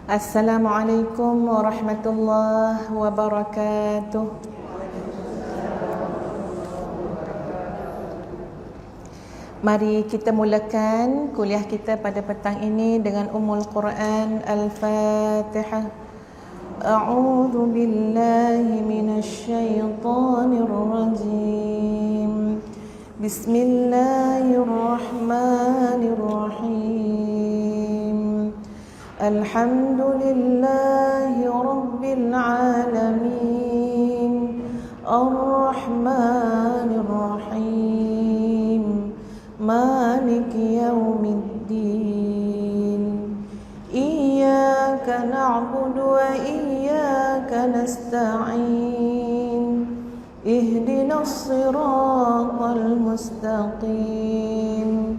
Assalamualaikum warahmatullahi wabarakatuh. Mari kita mulakan kuliah kita pada petang ini dengan Ummul Quran Al-Fatihah. A'udzu billahi minasy syaithanir rajim. Bismillahirrahmanirrahim. Alhamdulillahi rabbil alamin. Ar-Rahmanir Rahim. Maliki yaumiddin. Iyyaka na'budu wa iyyaka nasta'in. Ihdinas siratal mustaqim.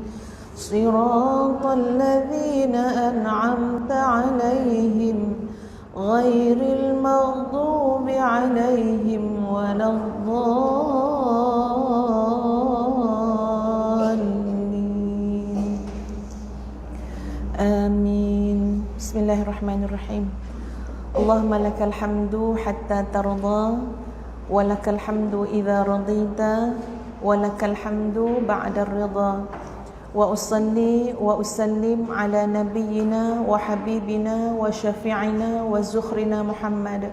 Siratal ladzina an'amta 'alaihim ghairil maghdubi 'alaihim waladdallin. Amin. Bismillahirrahmanirrahim. Allahumma lakal hamdu hatta tarda, wa lakal hamdu idza radita, wa lakal hamdu ba'da ridha. Wa usalli wa usallim ala nabiyyina wa habibina wa syafi'ina wa zukhrina Muhammad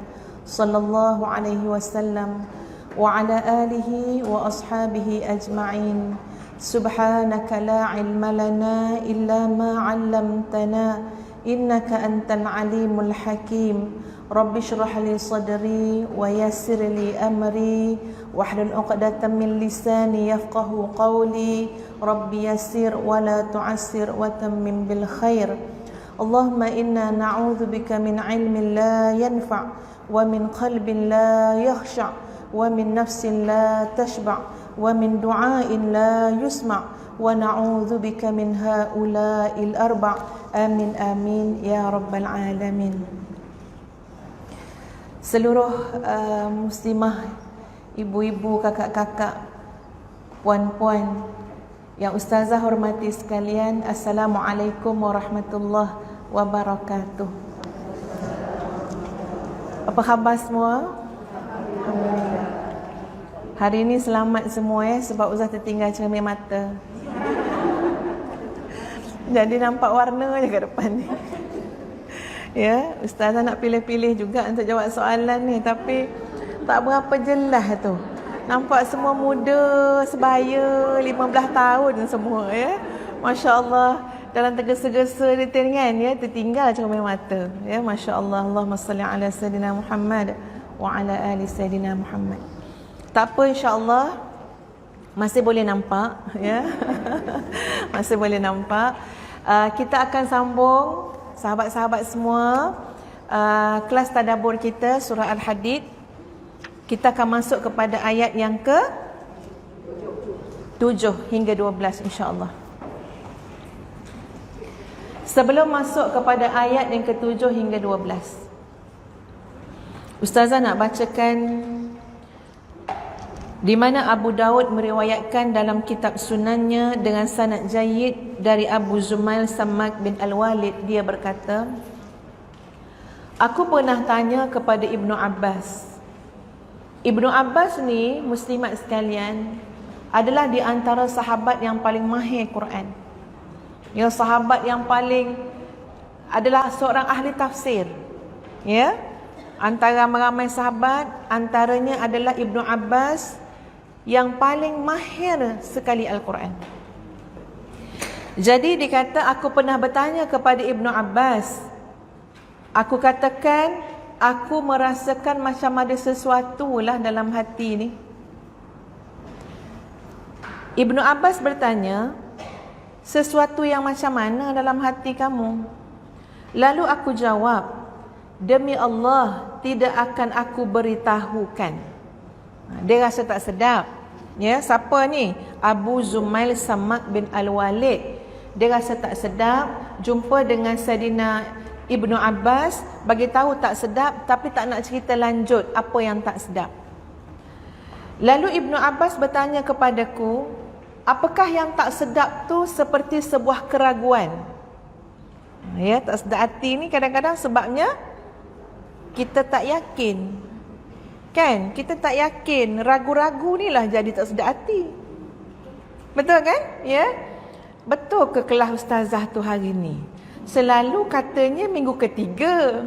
sallallahu alaihi wasallam wa ala alihi wa ashabihi ajma'in. Subhanaka la ilma lana illa ma 'allamtana innaka antal alimul hakim. Rabbi shrah li sadri wa yassir li amri wahlul 'uqdatam min lisani yafqahu qawli. Rabbi yassir wa la tu'assir wa tammim bil khair. Allahumma inna na'udzubika min ilmin la yanfa' wa min qalbin la yakhsha' wa min nafsin la tashba' wa min du'ain la yusma' wa na'udzubika min ha'ula'il arba'. Amin amin ya rabbal alamin. Seluruh muslimah, ibu-ibu, kakak-kakak, puan-puan yang ustazah hormati sekalian, Assalamualaikum warahmatullahi wabarakatuh. Apa khabar semua? Alhamdulillah. Hari ini selamat semua sebab Ustaz tertinggal cermin mata. Jadi nampak warna je kat depan ni. Ya, ustazah nak pilih-pilih juga untuk jawab soalan ni, tapi tak berapa jelas tu. Nampak semua muda, sebaya, 15 tahun semua ya. Masya-Allah, dalam tergesa-gesa dia kan ya, tertinggal cermin mata. Ya, masya-Allah. Allahumma salli ala sayidina Muhammad wa ala ali sayidina Muhammad. Tak apa, insya-Allah masih boleh nampak ya. Masih boleh nampak. Kita akan sambung sahabat-sahabat semua, kelas tadabbur kita surah Al-Hadid. Kita akan masuk kepada ayat yang ke-7 hingga 12 insya-Allah. Sebelum masuk kepada ayat yang ke-7 hingga 12, ustazah nak bacakan di mana Abu Daud meriwayatkan dalam kitab sunannya dengan sanad jayyid dari Abu Zumail Sammak bin Al-Walid. Dia berkata, aku pernah tanya kepada Ibnu Abbas. Ibnu Abbas ni, muslimat sekalian, adalah di antara sahabat yang paling mahir Quran. Ya, sahabat yang paling adalah seorang ahli tafsir. Ya, antara ramai sahabat, antaranya adalah Ibnu Abbas yang paling mahir sekali Al-Quran. Jadi dikata, aku pernah bertanya kepada Ibnu Abbas. Aku katakan, aku merasakan macam ada sesuatu lah dalam hati ni. Ibnu Abbas bertanya, sesuatu yang macam mana dalam hati kamu? Lalu aku jawab, demi Allah, tidak akan aku beritahukan. Dia rasa tak sedap. Ya, siapa ni? Abu Zumail Sammak bin Al-Walid. Dia rasa tak sedap jumpa dengan Saidina Ibnu Abbas, bagi tahu tak sedap tapi tak nak cerita lanjut apa yang tak sedap. Lalu Ibnu Abbas bertanya kepadaku, apakah yang tak sedap tu seperti sebuah keraguan? Ya, tak sedap hati ni kadang-kadang sebabnya kita tak yakin. Kan? Kita tak yakin, ragu-ragu ni lah jadi tak sedap hati. Betul kan? Ya. Betul ke kelas ustazah tu hari ni? Selalu katanya minggu ketiga.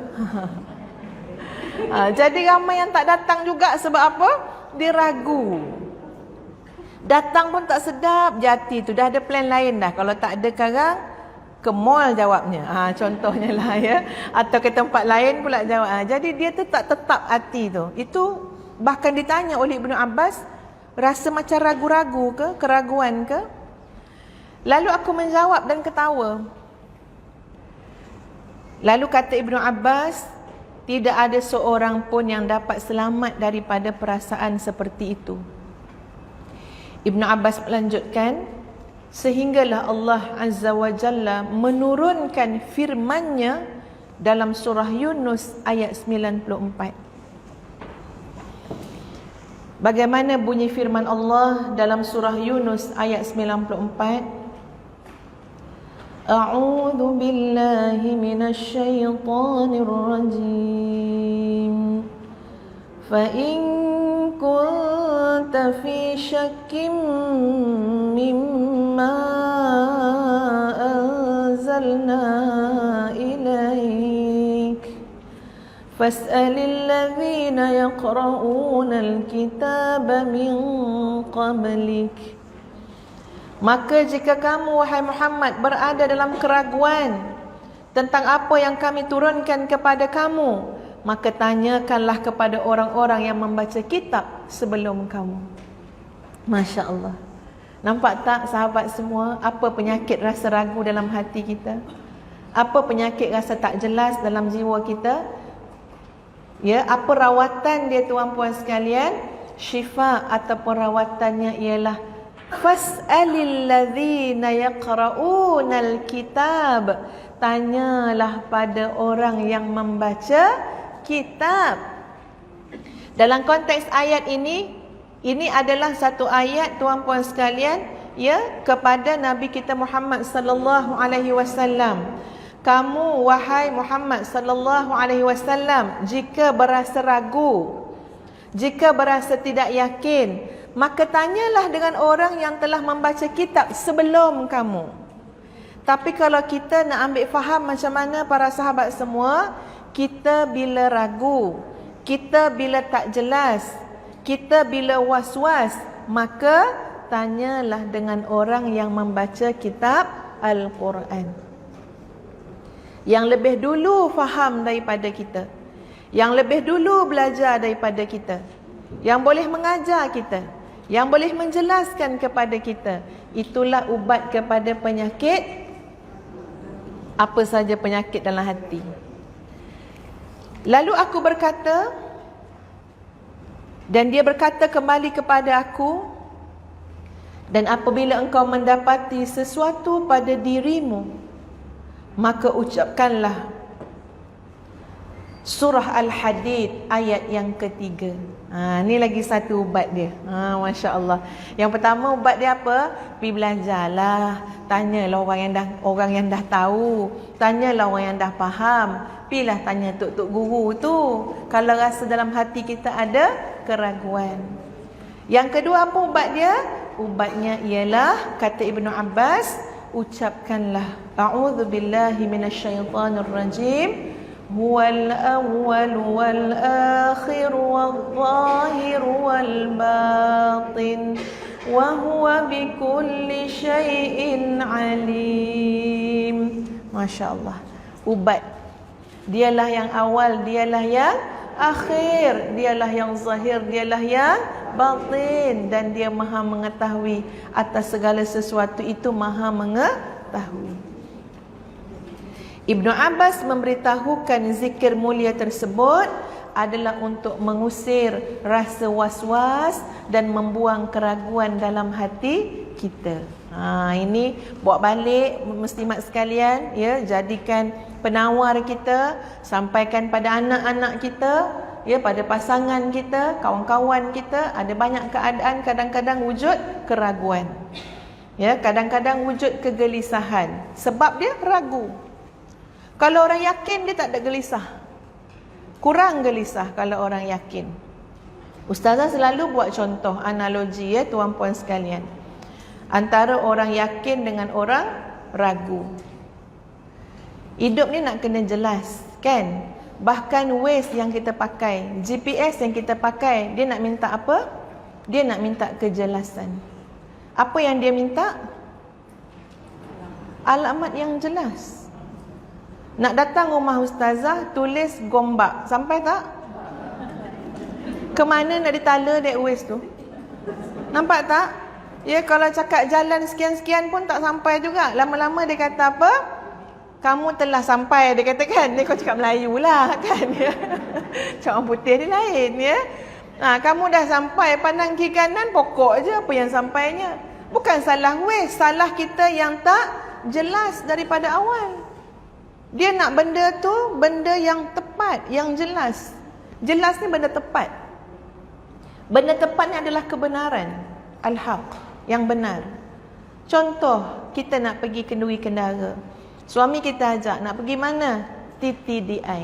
Jadi ramai yang tak datang juga sebab apa? Dia ragu. Datang pun tak sedap jati tu. Dah ada plan lain dah. Kalau tak ada sekarang, ke mall jawabnya. Contohnya lah ya. Atau ke tempat lain pula jawab. Jadi dia tu tak tetap hati tu. Itu bahkan ditanya oleh Ibnu Abbas, rasa macam ragu-ragu ke? Keraguan ke? Lalu aku menjawab dan ketawa. Lalu kata Ibnu Abbas, tidak ada seorang pun yang dapat selamat daripada perasaan seperti itu. Ibnu Abbas melanjutkan, sehinggalah Allah Azza wa Jalla menurunkan firman-Nya dalam surah Yunus ayat 94. Bagaimana bunyi firman Allah dalam surah Yunus ayat 94? A'udzu billahi minasy syaithanir rajim. Fa in kunta fi syakkim mimma anzalna ilaik fas'alil ladzina yaqra'unal kitaba min qablik. Maka jika kamu, wahai Muhammad, berada dalam keraguan tentang apa yang kami turunkan kepada kamu, maka tanyakanlah kepada orang-orang yang membaca kitab sebelum kamu. Masya Allah. Nampak tak sahabat semua, apa penyakit rasa ragu dalam hati kita? Apa penyakit rasa tak jelas dalam jiwa kita? Ya, apa rawatan dia tuan-puan sekalian? Syifa ataupun rawatannya ialah fas'alil ladzina yaqra'unal kitab. Tanyalah pada orang yang membaca kitab. Dalam konteks ayat ini adalah satu ayat tuan-puan sekalian ya kepada Nabi kita Muhammad sallallahu alaihi wasallam. Kamu wahai Muhammad sallallahu alaihi wasallam, jika berasa ragu, jika berasa tidak yakin, maka tanyalah dengan orang yang telah membaca kitab sebelum kamu. Tapi kalau kita nak ambil faham macam mana para sahabat semua, kita bila ragu, kita bila tak jelas, kita bila was-was, maka tanyalah dengan orang yang membaca kitab Al-Quran, yang lebih dulu faham daripada kita, yang lebih dulu belajar daripada kita, yang boleh mengajar kita, yang boleh menjelaskan kepada kita. Itulah ubat kepada penyakit, apa saja penyakit dalam hati. Lalu aku berkata, dan dia berkata kembali kepada aku, dan apabila engkau mendapati sesuatu pada dirimu, maka ucapkanlah Surah Al-Hadid ayat yang ketiga. Ni lagi satu ubat dia. Masya Allah. Yang pertama ubat dia apa? Pergi belajarlah. Tanyalah orang yang dah tahu. Tanyalah orang yang dah faham. Pergilah tanya tok-tok guru tu kalau rasa dalam hati kita ada keraguan. Yang kedua apa ubat dia? Ubatnya ialah kata Ibnu Abbas, ucapkanlah a'udzu billahi minasyaitonir rajim. Huwal awwal wal akhir wal zahir wal batin wa huwa bikulli syai'in alim. Masya Allah. Ubat. Dialah yang awal, dialah yang akhir, dialah yang zahir, dialah yang batin, dan dia maha mengetahui atas segala sesuatu itu, maha mengetahui. Ibnu Abbas memberitahukan zikir mulia tersebut adalah untuk mengusir rasa was-was dan membuang keraguan dalam hati kita. Ini bawa balik muslimat sekalian ya, jadikan penawar kita, sampaikan pada anak-anak kita ya, pada pasangan kita, kawan-kawan kita. Ada banyak keadaan kadang-kadang wujud keraguan. Ya, kadang-kadang wujud kegelisahan sebab dia ragu. Kalau orang yakin, dia tak ada gelisah. Kurang gelisah kalau orang yakin. Ustazah selalu buat contoh, analogi ya tuan-puan sekalian. Antara orang yakin dengan orang ragu. Hidup ni nak kena jelas, kan? Bahkan Waze yang kita pakai, GPS yang kita pakai, dia nak minta apa? Dia nak minta kejelasan. Apa yang dia minta? Alamat yang jelas. Nak datang rumah ustazah, tulis Gombak. Sampai tak? Kemana nak ditala dek Waze tu? Nampak tak? Ya, kalau cakap jalan sekian-sekian pun tak sampai juga. Lama-lama dia kata apa? Kamu telah sampai, dia kata kan. Dia kau cakap Melayu lah kan. Ya. Cakap orang putih dia lain ya. Kamu dah sampai, pandang kiri kanan, pokok je apa yang sampainya. Bukan salah Waze, salah kita yang tak jelas daripada awal. Dia nak benda tu, benda yang tepat, yang jelas. Jelas ni benda tepat. Benda tepat ni adalah kebenaran. Al-haq, yang benar. Contoh, kita nak pergi kenduri kendara. Suami kita ajak, nak pergi mana? TTDI.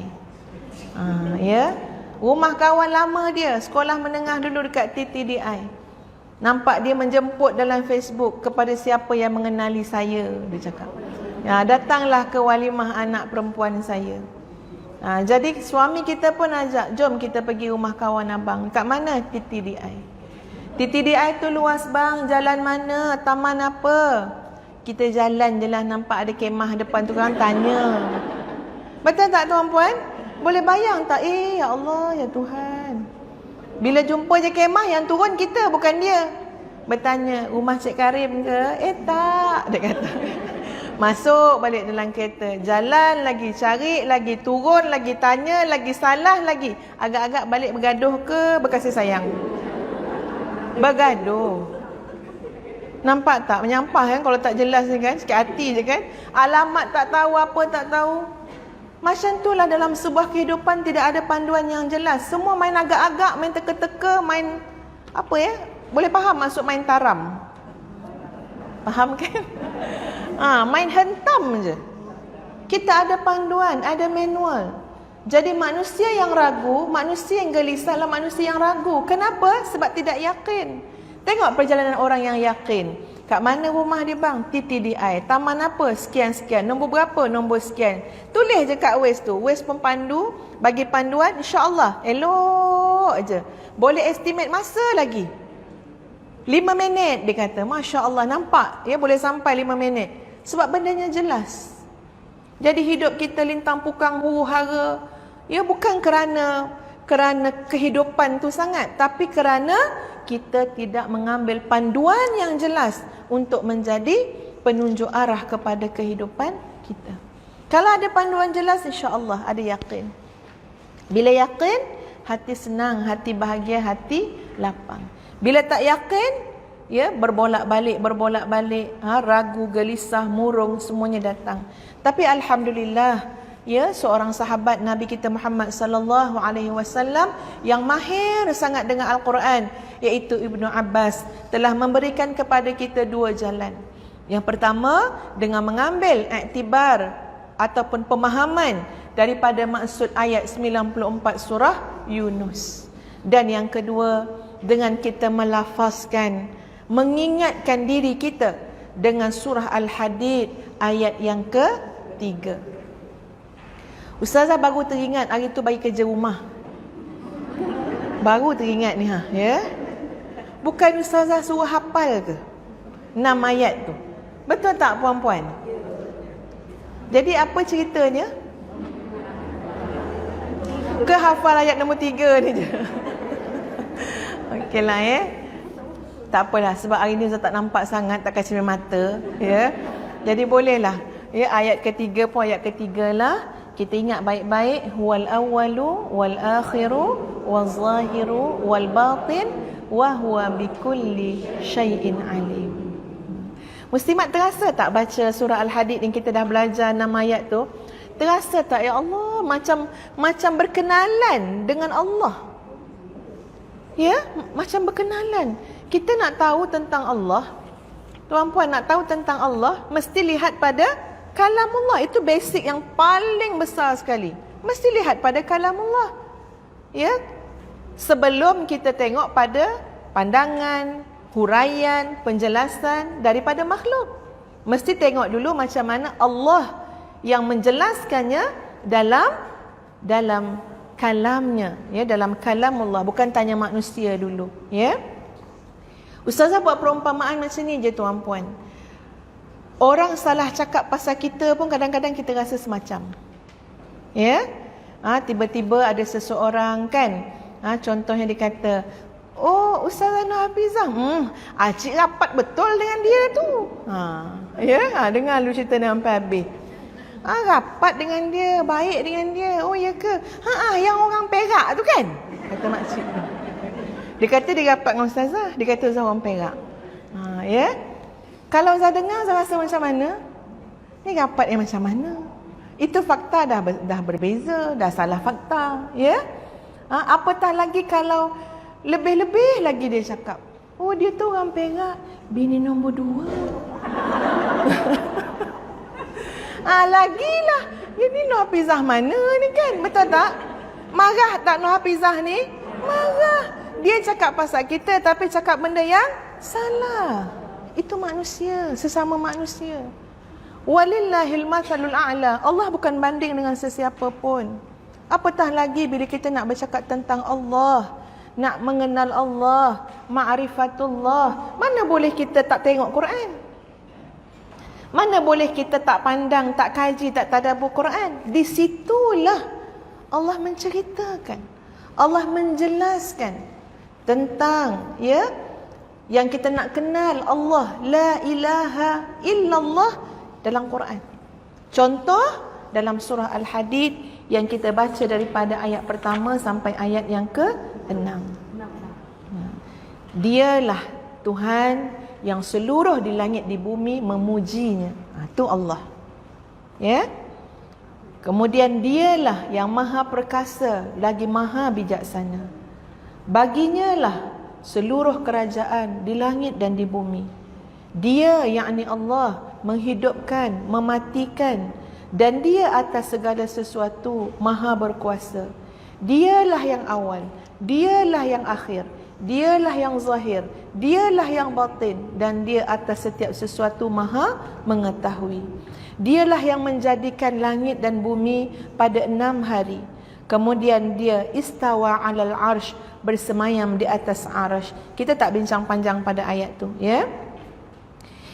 Ya. Rumah kawan lama dia, sekolah menengah dulu dekat TTDI. Nampak dia menjemput dalam Facebook kepada siapa yang mengenali saya, dia cakap. Ya, datanglah ke walimah anak perempuan saya. Jadi suami kita pun ajak, jom kita pergi rumah kawan abang. Kat mana? TTDI. TTDI tu luas bang, jalan mana, taman apa? Kita jalan je lah, nampak ada kemah depan tu, orang tanya. Betul tak tuan-puan? Boleh bayang tak? Ya Allah, ya Tuhan. Bila jumpa je kemah, yang turun kita, bukan dia. Bertanya, rumah Cik Karim ke? Tak, dia kata. Masuk balik dalam kereta, jalan lagi, cari lagi, turun lagi, tanya lagi, salah lagi. Agak-agak balik bergaduh ke berkasih sayang? Bergaduh. Nampak tak? Menyampah kan kalau tak jelas ni kan? Sikit hati je kan? Alamat tak tahu, apa tak tahu. Macam itulah dalam sebuah kehidupan tidak ada panduan yang jelas. Semua main agak-agak, main teka-teka, main apa ya? Boleh faham maksud main taram? Faham kan? Main hentam je. Kita ada panduan, ada manual. Jadi manusia yang ragu, manusia yang gelisah adalah manusia yang ragu. Kenapa? Sebab tidak yakin. Tengok perjalanan orang yang yakin. Kat mana rumah dia bang? TTDI. Taman apa? Sekian-sekian. Nombor berapa? Nombor sekian. Tulis je kat Waze tu. Waze pemandu, bagi panduan, insya-Allah. Elok je. Boleh estimate masa lagi. 5 minit dia kata. Masya Allah, nampak? Ya, boleh sampai 5 minit. Sebab bendanya jelas. Jadi hidup kita lintang pukang huru-hara. Ya, bukan kerana kehidupan tu sangat, tapi kerana kita tidak mengambil panduan yang jelas untuk menjadi penunjuk arah kepada kehidupan kita. Kalau ada panduan jelas, insya-Allah ada yakin. Bila yakin, hati senang, hati bahagia, hati lapang. Bila tak yakin, ya, berbolak-balik, ragu, gelisah, murung, semuanya datang. Tapi alhamdulillah, ya, seorang sahabat Nabi kita Muhammad sallallahu alaihi wasallam yang mahir sangat dengan Al-Quran, iaitu Ibnu Abbas, telah memberikan kepada kita 2 jalan. Yang pertama, dengan mengambil iktibar ataupun pemahaman daripada maksud ayat 94 surah Yunus. Dan yang kedua, dengan kita melafazkan, mengingatkan diri kita dengan surah Al-Hadid ayat yang ke-3. Ustazah baru teringat hari tu bagi kerja rumah. Baru teringat ni ya. Bukan ustazah suruh hafal ke 6 ayat tu? Betul tak puan-puan? Jadi apa ceritanya? Ke hafal ayat nombor 3 ni je. Okeylah ya. Tak apalah, sebab hari ni Ustaz tak nampak sangat, tak kasi mata ya. Jadi bolehlah ya, ayat ke-3 pun ayat ke-3 lah. Kita ingat baik-baik, huwal awwalu wal akhiru wal zahiru wal batin wa huwa bikulli syai'in alim. Muslimat, terasa tak baca surah Al-Hadid yang kita dah belajar 6 ayat tu? Terasa tak, ya Allah, macam berkenalan dengan Allah. Ya, macam berkenalan. Kita nak tahu tentang Allah, tuan-puan, nak tahu tentang Allah, mesti lihat pada Kalamullah itu basic yang paling besar sekali. Mesti lihat pada kalamullah. Ya. Sebelum kita tengok pada pandangan, huraian, penjelasan daripada makhluk. Mesti tengok dulu macam mana Allah yang menjelaskannya dalam kalamnya, ya, dalam kalamullah, bukan tanya manusia dulu, ya. Ustazah buat perumpamaan macam ni je tuan-puan. Orang salah cakap pasal kita pun kadang-kadang kita rasa semacam, ya. Tiba-tiba ada seseorang kan, contohnya dia kata, oh, Ustazah Nur Hafizah, Acik rapat betul dengan dia tu. Ya, dengar lu cerita ni sampai habis. Rapat dengan dia, baik dengan dia. Oh, ya ke? Yang orang Perak tu kan? Kata makcik tu. Dia kata dia rapat dengan Ustazah, dia kata Ustazah orang Perak. Ya. Kalau Ustazah dengar, Ustazah rasa macam mana? Ni rapat yang macam mana? Itu fakta dah berbeza, dah salah fakta, ya. Apatah lagi kalau lebih-lebih lagi dia cakap, oh dia tu orang Perak, bini nombor 2. Lagilah, ini Nur Hafizah mana ni kan? Betul tak? Marah tak Nur Hafizah ni? Marah. Dia cakap pasal kita tapi cakap benda yang salah. Itu manusia, sesama manusia. Walillahil mathalul a'la. Allah bukan banding dengan sesiapa pun. Apatah lagi bila kita nak bercakap tentang Allah, nak mengenal Allah, ma'rifatullah. Mana boleh kita tak tengok Quran? Mana boleh kita tak pandang, tak kaji, tak tadabbur Quran? Di situlah Allah menceritakan, Allah menjelaskan tentang, ya, yang kita nak kenal Allah, la ilaha illallah dalam Quran. Contoh dalam surah Al-Hadid yang kita baca daripada ayat pertama sampai ayat yang ke-6. Dialah Tuhan yang seluruh di langit di bumi memujinya. Itu Allah. Ya. Kemudian dialah yang maha perkasa lagi maha bijaksana. Baginya lah seluruh kerajaan di langit dan di bumi. Dia, yakni Allah, menghidupkan, mematikan, dan dia atas segala sesuatu maha berkuasa. Dialah yang awal, dialah yang akhir, dialah yang zahir, dialah yang batin, dan dia atas setiap sesuatu maha mengetahui. Dialah yang menjadikan langit dan bumi pada 6 hari. Kemudian dia istawa alal arsh, bersemayam di atas arsh. Kita tak bincang panjang pada ayat tu, ya.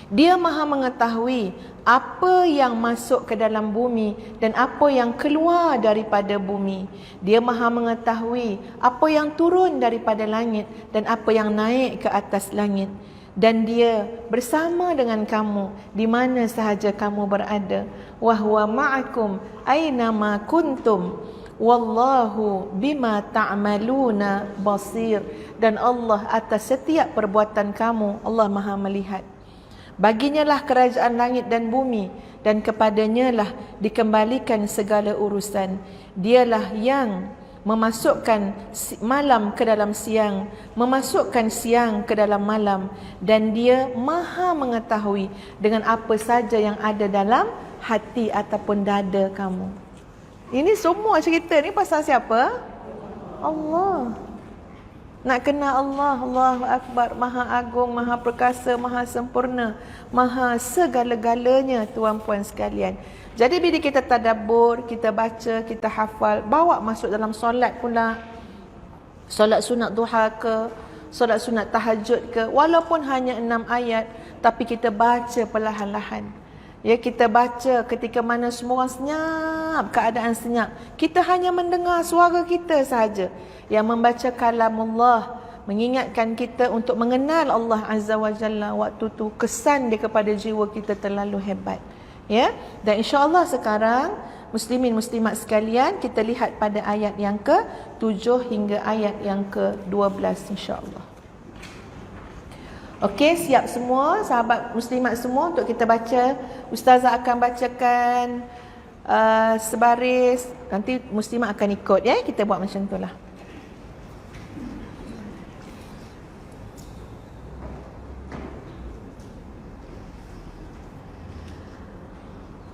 Dia maha mengetahui apa yang masuk ke dalam bumi dan apa yang keluar daripada bumi. Dia maha mengetahui apa yang turun daripada langit dan apa yang naik ke atas langit. Dan dia bersama dengan kamu di mana sahaja kamu berada. Wa huwa ma'akum aina ma kuntum. Wallahu bima ta'maluna basir. Dan Allah atas setiap perbuatan kamu, Allah maha melihat. Baginya lah kerajaan langit dan bumi, dan kepadanya lah dikembalikan segala urusan. Dialah yang memasukkan malam ke dalam siang, memasukkan siang ke dalam malam, dan dia maha mengetahui dengan apa saja yang ada dalam hati ataupun dada kamu. Ini semua cerita ni pasal siapa? Allah. Nak kenal Allah, Allahu Akbar, Maha Agung, Maha Perkasa, Maha Sempurna, Maha segala-galanya, tuan-puan sekalian. Jadi bila kita tadabbur, kita baca, kita hafal, bawa masuk dalam solat pula. Solat sunat duha ke, solat sunat tahajud ke, walaupun hanya 6 ayat, tapi kita baca perlahan-lahan. Ya, kita baca ketika mana semua orang senyap, keadaan senyap. Kita hanya mendengar suara kita sahaja. Yang membaca kalamullah, mengingatkan kita untuk mengenal Allah Azza wa Jalla waktu tu. Kesan dia kepada jiwa kita terlalu hebat. Ya, dan insya-Allah sekarang muslimin muslimat sekalian, kita lihat pada ayat yang ke-7 hingga ayat yang ke-12 insya-Allah. Okey, siap semua sahabat muslimat semua untuk kita baca. Ustazah akan bacakan sebaris, nanti muslimat akan ikut, ya. Kita buat macam itulah.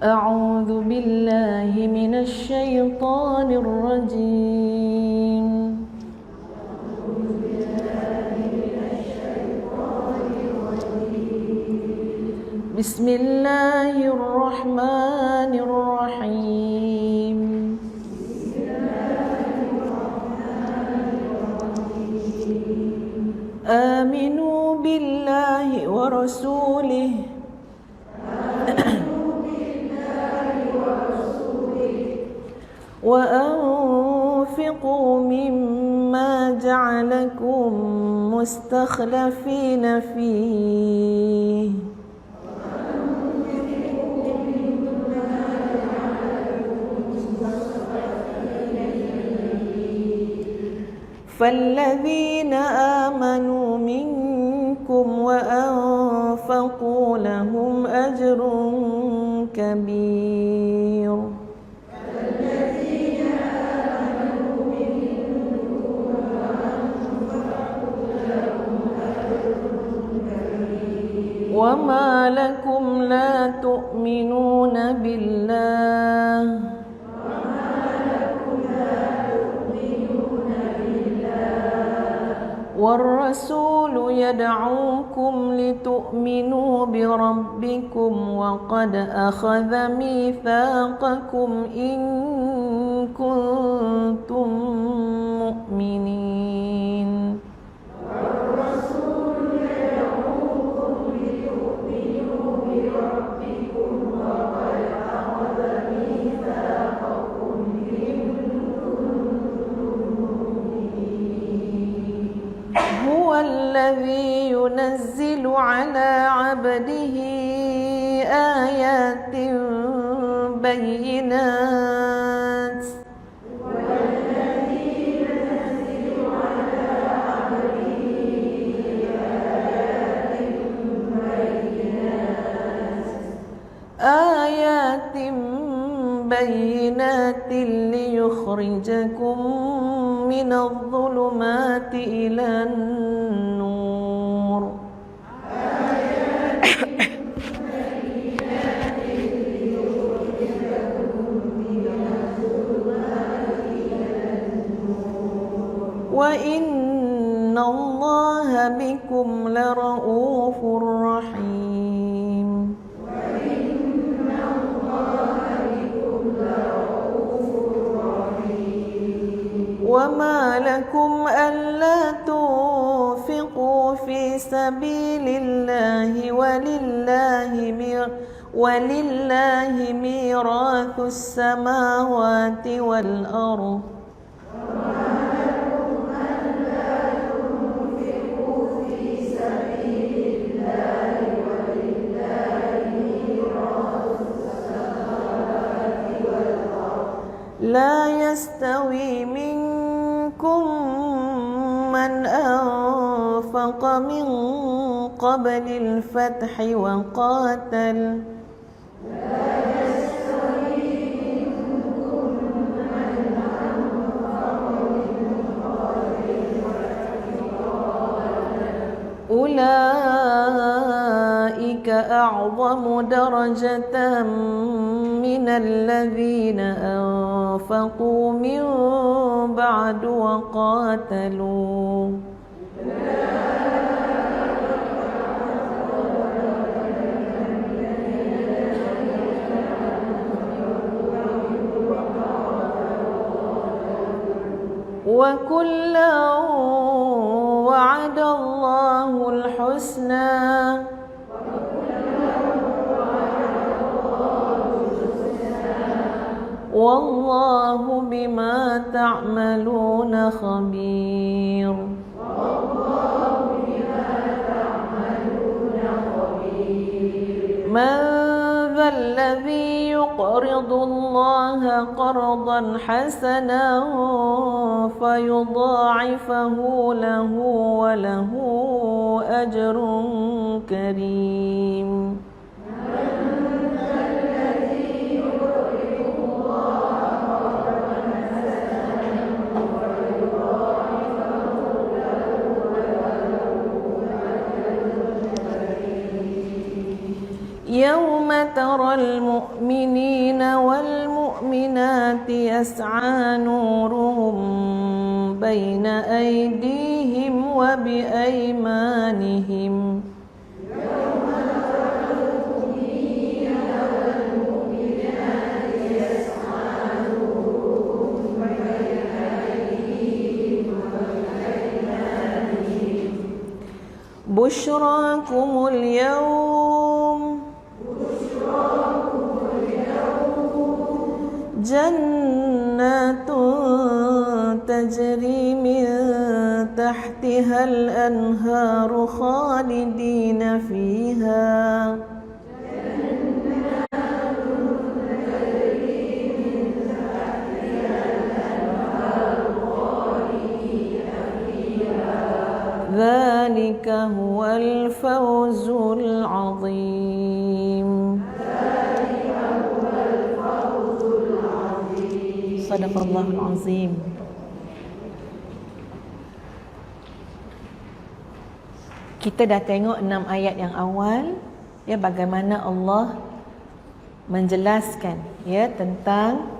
أعوذ بالله من الشيطان الرجيم بسم الله الرحمن الرحيم آمنوا بالله ورسوله وأنفقوا مما جعلكم مستخلفين فيه فالذين آمنوا منكم وأنفقوا لهم أجر كبير وما لكم لا تؤمنون بالله والرسول يدعوكم لتؤمنوا بربكم وقد أخذ ميثاقكم إن كنتم مؤمنين هو الذي ينزل على عبده آيات بينات آيات بينات ليخرجكم من الظلمات إلى النور وإن الله بكم لرؤوف رحيم وما لكم ألا تنفقوا في سبيل الله ولله ميراث السماوات والأرض لا يستوي منكم من أنفق من قبل الفتح وقاتل أولئك أعظم درجة من الذين أنفقوا من بعد وقاتلوا وكلا وعد الله الحسنى والله بما تعملون خبير من ذا الذي يقرض الله قرضا حسنا فيضاعفه له وله أجر كريم يوم ترى المؤمنين والمؤمنات يسعى نورهم بين أيديهم وبأيمانهم بشراكم اليوم جنات تجري من تحتها الأنهار خالدين فيها ذلك هو الفوز العظيم. Sadaqallahul azim. Kita dah tengok 6 ayat yang awal, ya, bagaimana Allah menjelaskan, ya, tentang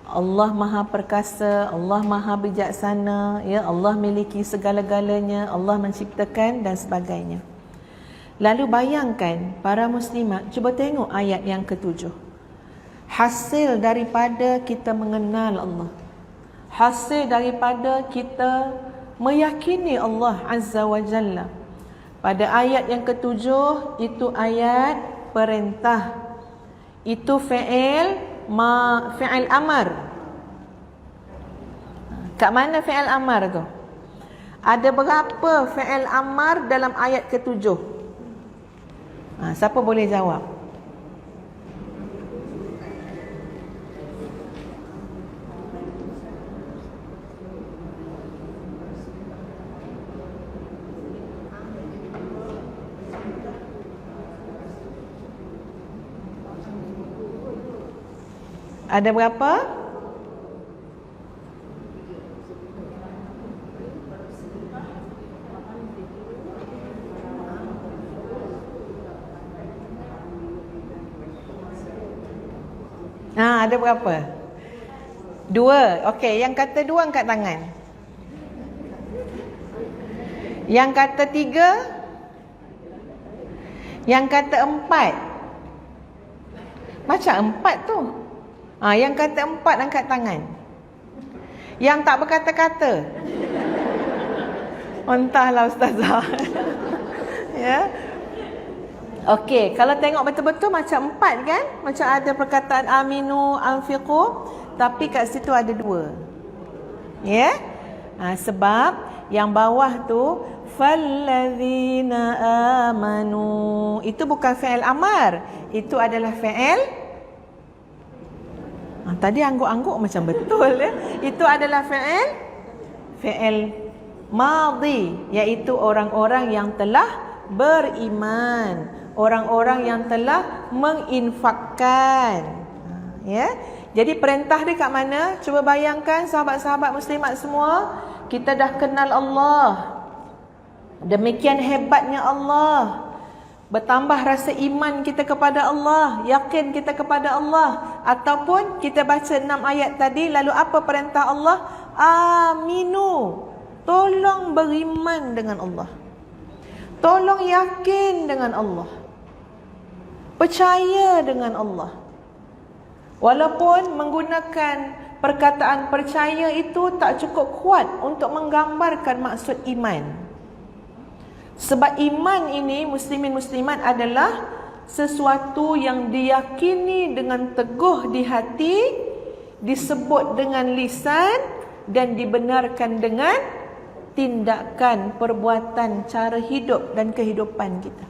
Allah Maha Perkasa, Allah Maha Bijaksana, ya, Allah miliki segala-galanya, Allah menciptakan dan sebagainya. Lalu bayangkan para muslimat, cuba tengok ayat yang ke-7. Hasil daripada kita mengenal Allah, hasil daripada kita meyakini Allah Azza wa Jalla. Pada ayat yang ke-7 itu ayat perintah. Itu fi'il amar. Kat mana fi'il amar tu? Ada berapa fi'il amar dalam ayat ke-7? Siapa boleh jawab? Ada berapa? Ada berapa? 2. Okey, yang kata 2 angkat tangan. Yang kata 3? Yang kata 4? Macam 4 tu. Yang kata 4 angkat tangan. Yang tak berkata-kata. Entahlah ustazah. Ya. Okey, kalau tengok betul-betul macam 4 kan? Macam ada perkataan aminu, anfiqu, tapi kat situ ada 2. Ya? Sebab yang bawah tu fallazina amanu, itu bukan fi'il amar, itu adalah fi'il tadi angguk-angguk macam betul, ya. Itu adalah fi'il madhi, iaitu orang-orang yang telah beriman, orang-orang yang telah menginfakkan. Ya. Jadi perintah dia kat mana? Cuba bayangkan sahabat-sahabat muslimat semua, kita dah kenal Allah. Demikian hebatnya Allah. Bertambah rasa iman kita kepada Allah, yakin kita kepada Allah. Ataupun kita baca 6 ayat tadi, lalu apa perintah Allah? Aminu. Tolong beriman dengan Allah. Tolong yakin dengan Allah. Percaya dengan Allah. Walaupun menggunakan perkataan percaya itu tak cukup kuat untuk menggambarkan maksud iman. Sebab iman ini, muslimin muslimat, adalah sesuatu yang diyakini dengan teguh di hati, disebut dengan lisan, dan dibenarkan dengan tindakan, perbuatan, cara hidup dan kehidupan kita.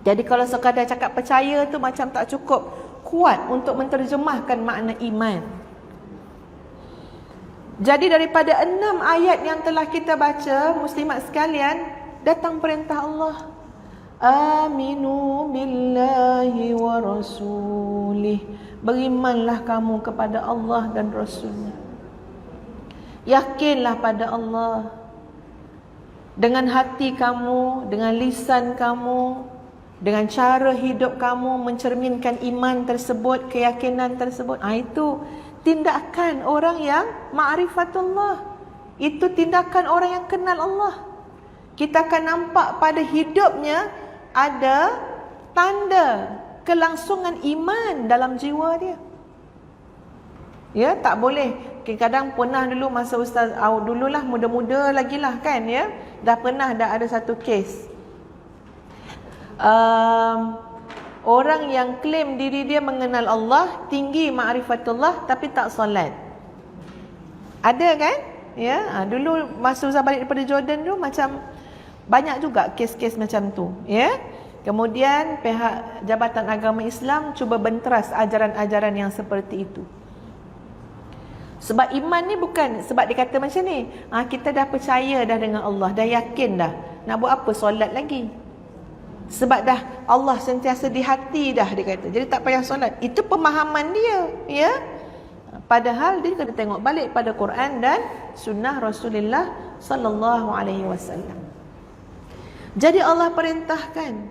Jadi kalau sekadar cakap percaya tu macam tak cukup kuat untuk menterjemahkan makna iman. Jadi daripada 6 ayat yang telah kita baca, muslimat sekalian, datang perintah Allah. Aminu billahi wa rasulih. Berimanlah kamu kepada Allah dan Rasulnya. Yakinlah pada Allah dengan hati kamu, dengan lisan kamu, dengan cara hidup kamu mencerminkan iman tersebut, keyakinan tersebut. Itu tindakan orang yang ma'rifatullah. Itu tindakan orang yang kenal Allah. Kita akan nampak pada hidupnya ada tanda kelangsungan iman dalam jiwa dia. Ya, tak boleh. Kadang pernah dulu masa ustaz dululah muda-muda lagi lah kan ya. Dah ada satu kes. Orang yang klaim diri dia mengenal Allah, tinggi ma'rifatullah tapi tak solat. Ada kan? Ya, dulu masa ustaz balik daripada Jordan tu macam banyak juga kes-kes macam tu, ya. Kemudian pihak Jabatan Agama Islam cuba benteras ajaran-ajaran yang seperti itu. Sebab iman ni bukan sebab dia kata macam ni, kita dah percaya dah dengan Allah, dah yakin dah. Nak buat apa solat lagi? Sebab dah Allah sentiasa di hati dah, dia kata. Jadi tak payah solat. Itu pemahaman dia, ya. Padahal dia kena tengok balik pada Quran dan sunnah Rasulullah sallallahu alaihi wasallam. Jadi Allah perintahkan,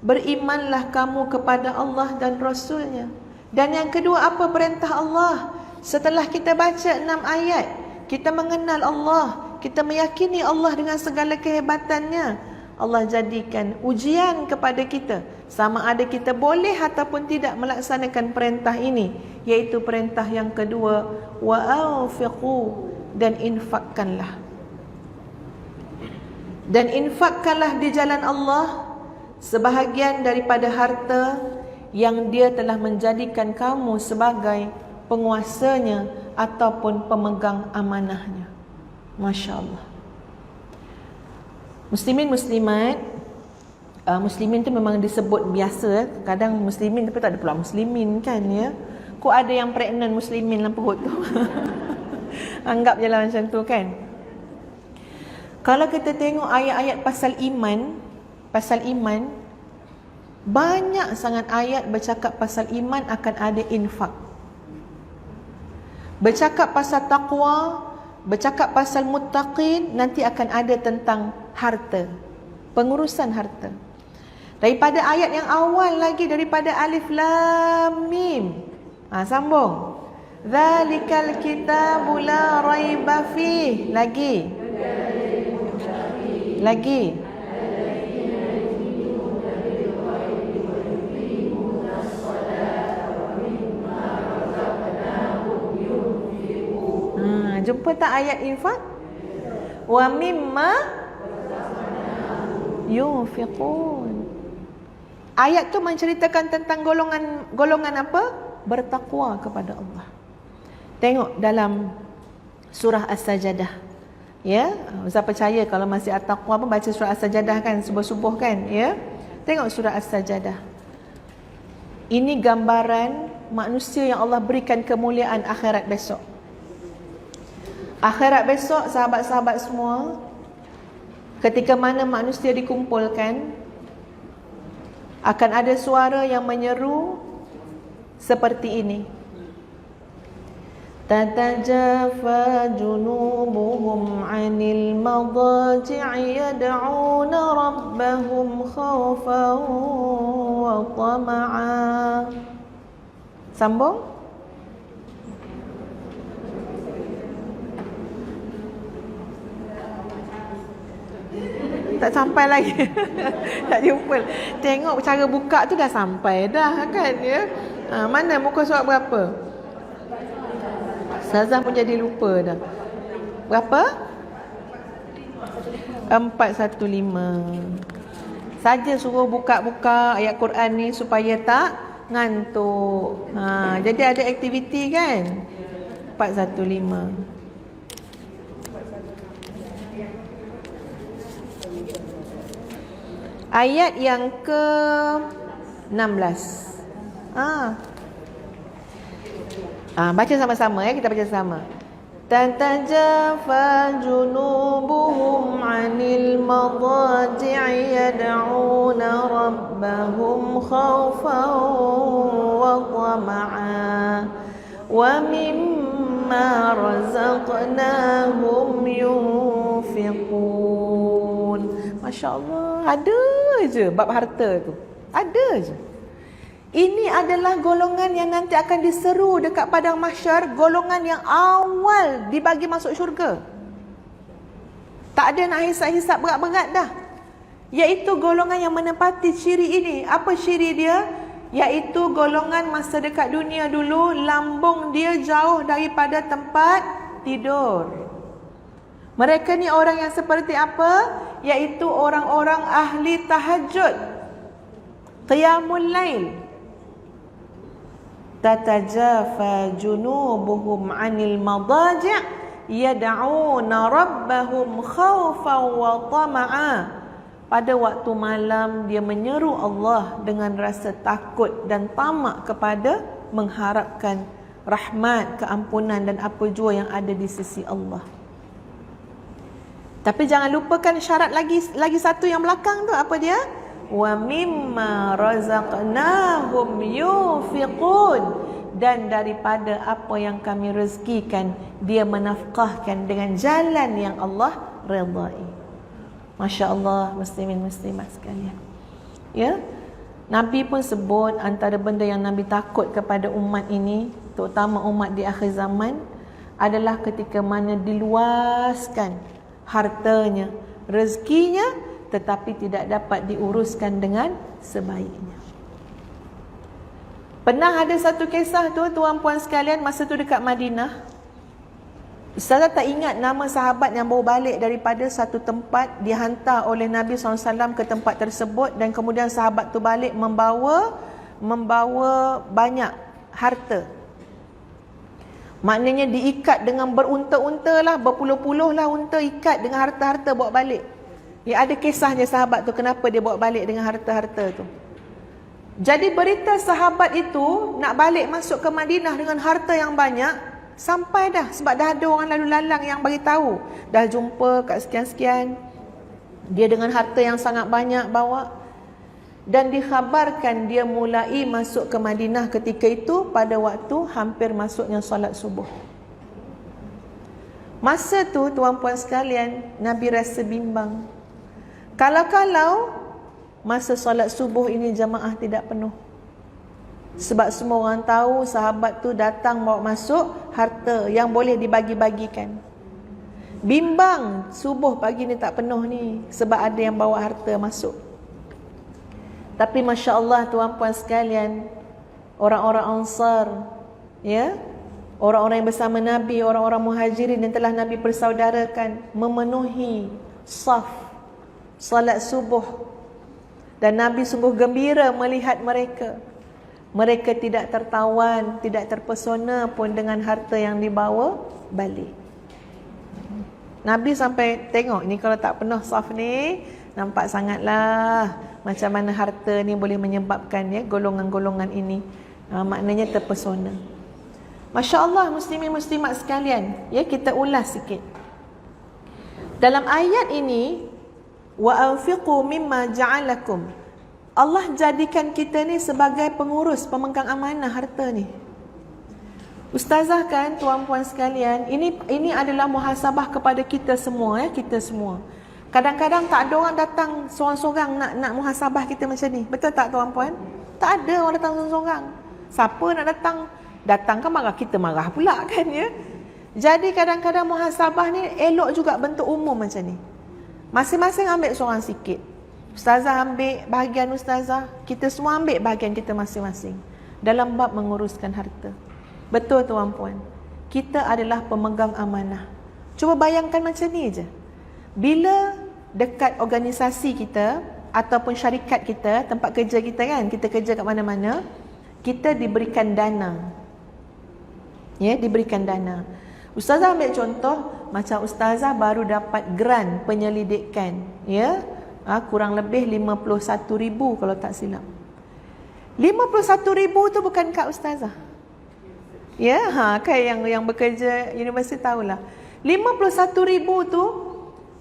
berimanlah kamu kepada Allah dan Rasulnya. Dan yang kedua, apa perintah Allah? Setelah kita baca 6 ayat, kita mengenal Allah, kita meyakini Allah dengan segala kehebatannya, Allah jadikan ujian kepada kita, sama ada kita boleh ataupun tidak melaksanakan perintah ini, iaitu perintah yang kedua, wa anfiqu, dan infakkanlah. Dan infakkanlah di jalan Allah sebahagian daripada harta yang dia telah menjadikan kamu sebagai penguasanya ataupun pemegang amanahnya. Masya Allah. Muslimin muslimat, muslimin tu memang disebut biasa, kadang muslimin tapi tak ada pula muslimin kan ya. Kok ada yang pregnant muslimin dalam perut tu. Anggap je lah macam tu kan. Kalau kita tengok ayat-ayat pasal iman, banyak sangat ayat bercakap pasal iman akan ada infak. Bercakap pasal taqwa, bercakap pasal muttaqin, nanti akan ada tentang harta, pengurusan harta. Daripada ayat yang awal lagi, daripada alif lam mim, sambung, zalikal kitabu la raiba fih, lagi jumpa tak ayat infak? Wa mimma yunfiqun. Ayat tu menceritakan tentang golongan apa? Bertakwa kepada Allah. Tengok dalam surah As-Sajadah. Ya, Ustaz percaya kalau masih at-taqwa pun baca surah As-Sajadah kan, subuh-subuh kan, ya. Tengok surah As-Sajadah. Ini gambaran manusia yang Allah berikan kemuliaan akhirat besok. Akhirat besok, sahabat-sahabat semua, ketika mana manusia dikumpulkan, akan ada suara yang menyeru seperti ini. Tatajafa junubuhum 'anil madaji'i yad'una rabbahum khawfan wa tama'a. Sambung. Tak sampai lagi. Tak jumpa. Tengok cara buka tu dah sampai dah kan ya. Mana muka surat berapa? Ustazah pun jadi lupa dah. Berapa? 415. Saja suruh buka-buka ayat Quran ni supaya tak ngantuk. Jadi ada aktiviti kan? 415. Ayat yang ke-16. Baca sama-sama ya, kita baca sama. Tatajafa junubuhum 'anil madaji'i yad'una rabbahum khawfan wa tama'a wa mimma razaqnahum yunfiqun. Masya Allah, ada je bab harta tu. Ada je. Ini adalah golongan yang nanti akan diseru dekat padang mahsyar, golongan yang awal dibagi masuk syurga. Tak ada nak hisap-hisap berat-berat dah. Iaitu golongan yang menepati ciri ini. Apa ciri dia? Iaitu golongan masa dekat dunia dulu, lambung dia jauh daripada tempat tidur. Mereka ni orang yang seperti apa? Iaitu orang-orang ahli tahajud, qiyamul lail. Tatajafa junubuhum 'anil madaji' yad'una rabbahum khaufan wa tama'a. Pada waktu malam dia menyeru Allah dengan rasa takut dan tamak kepada mengharapkan rahmat, keampunan dan apa jua yang ada di sisi Allah. Tapi jangan lupakan syarat lagi satu yang belakang tu, apa dia? Wa mimma razaqnahum yunfiqun, dan daripada apa yang kami rezekikan dia menafkahkan dengan jalan yang Allah redai. Masya Allah, muslimin muslimat sekalian. Ya, Nabi pun sebut antara benda yang Nabi takut kepada umat ini, terutama umat di akhir zaman, adalah ketika mana diluaskan hartanya, rezekinya, tetapi tidak dapat diuruskan dengan sebaiknya. Pernah ada satu kisah tu, tuan-puan sekalian, masa tu dekat Madinah. Ustazah tak ingat nama sahabat yang baru balik daripada satu tempat, dihantar oleh Nabi SAW ke tempat tersebut, dan kemudian sahabat tu balik membawa banyak harta. Maknanya diikat dengan berunta-unta lah, berpuluh-puluh lah unta ikat dengan harta-harta bawa balik. Ya, ada kisahnya sahabat tu kenapa dia bawa balik dengan harta-harta tu. Jadi berita sahabat itu nak balik masuk ke Madinah dengan harta yang banyak, sampai dah, sebab dah ada orang lalu lalang yang bagi tahu, dah jumpa kat sekian-sekian, dia dengan harta yang sangat banyak bawa. Dan dikhabarkan dia mulai masuk ke Madinah ketika itu pada waktu hampir masuknya solat subuh. Masa tu tuan-puan sekalian, Nabi rasa bimbang. Kalau masa solat subuh ini jamaah tidak penuh. Sebab semua orang tahu sahabat tu datang bawa masuk harta yang boleh dibagi-bagikan. Bimbang, subuh pagi ni tak penuh ni sebab ada yang bawa harta masuk. Tapi Masya Allah tuan-puan sekalian, orang-orang Ansar, ya, orang-orang yang bersama Nabi, orang-orang Muhajirin yang telah Nabi persaudarakan, memenuhi saf salat subuh. Dan Nabi sungguh gembira melihat mereka. Mereka tidak tertawan, tidak terpesona pun dengan harta yang dibawa balik. Nabi sampai tengok ni, kalau tak penuh saf ni, nampak sangatlah macam mana harta ni boleh menyebabkan ya golongan-golongan ini maknanya terpesona. Masya Allah, muslimin muslimat sekalian, ya, kita ulas sikit. Dalam ayat ini, wa anfiqu mimma ja'alakum, Allah jadikan kita ni sebagai pengurus, pemegang amanah harta ni. Ustazah kan, tuan-puan sekalian, ini adalah muhasabah kepada kita semua, ya, kita semua. Kadang-kadang tak ada orang datang seorang-seorang nak muhasabah kita macam ni. Betul tak tuan-puan? Tak ada orang datang seorang-seorang. Siapa nak datang kan marah, kita marah pula kan, ya. Jadi kadang-kadang muhasabah ni elok juga bentuk umum macam ni. Masing-masing ambil seorang sikit. Ustazah ambil bahagian ustazah, kita semua ambil bahagian kita masing-masing dalam bab menguruskan harta. Betul tuan-puan, kita adalah pemegang amanah. Cuba bayangkan macam ni je. Bila dekat organisasi kita ataupun syarikat kita, tempat kerja kita kan, kita kerja kat mana-mana, kita diberikan dana. Ya, diberikan dana. Ustazah ambil contoh, macam ustazah baru dapat grant penyelidikan, ya, kurang lebih 51,000 kalau tak silap. 51,000 tu bukan kad ustazah. Ya, kan yang bekerja universiti tahulah. 51,000 tu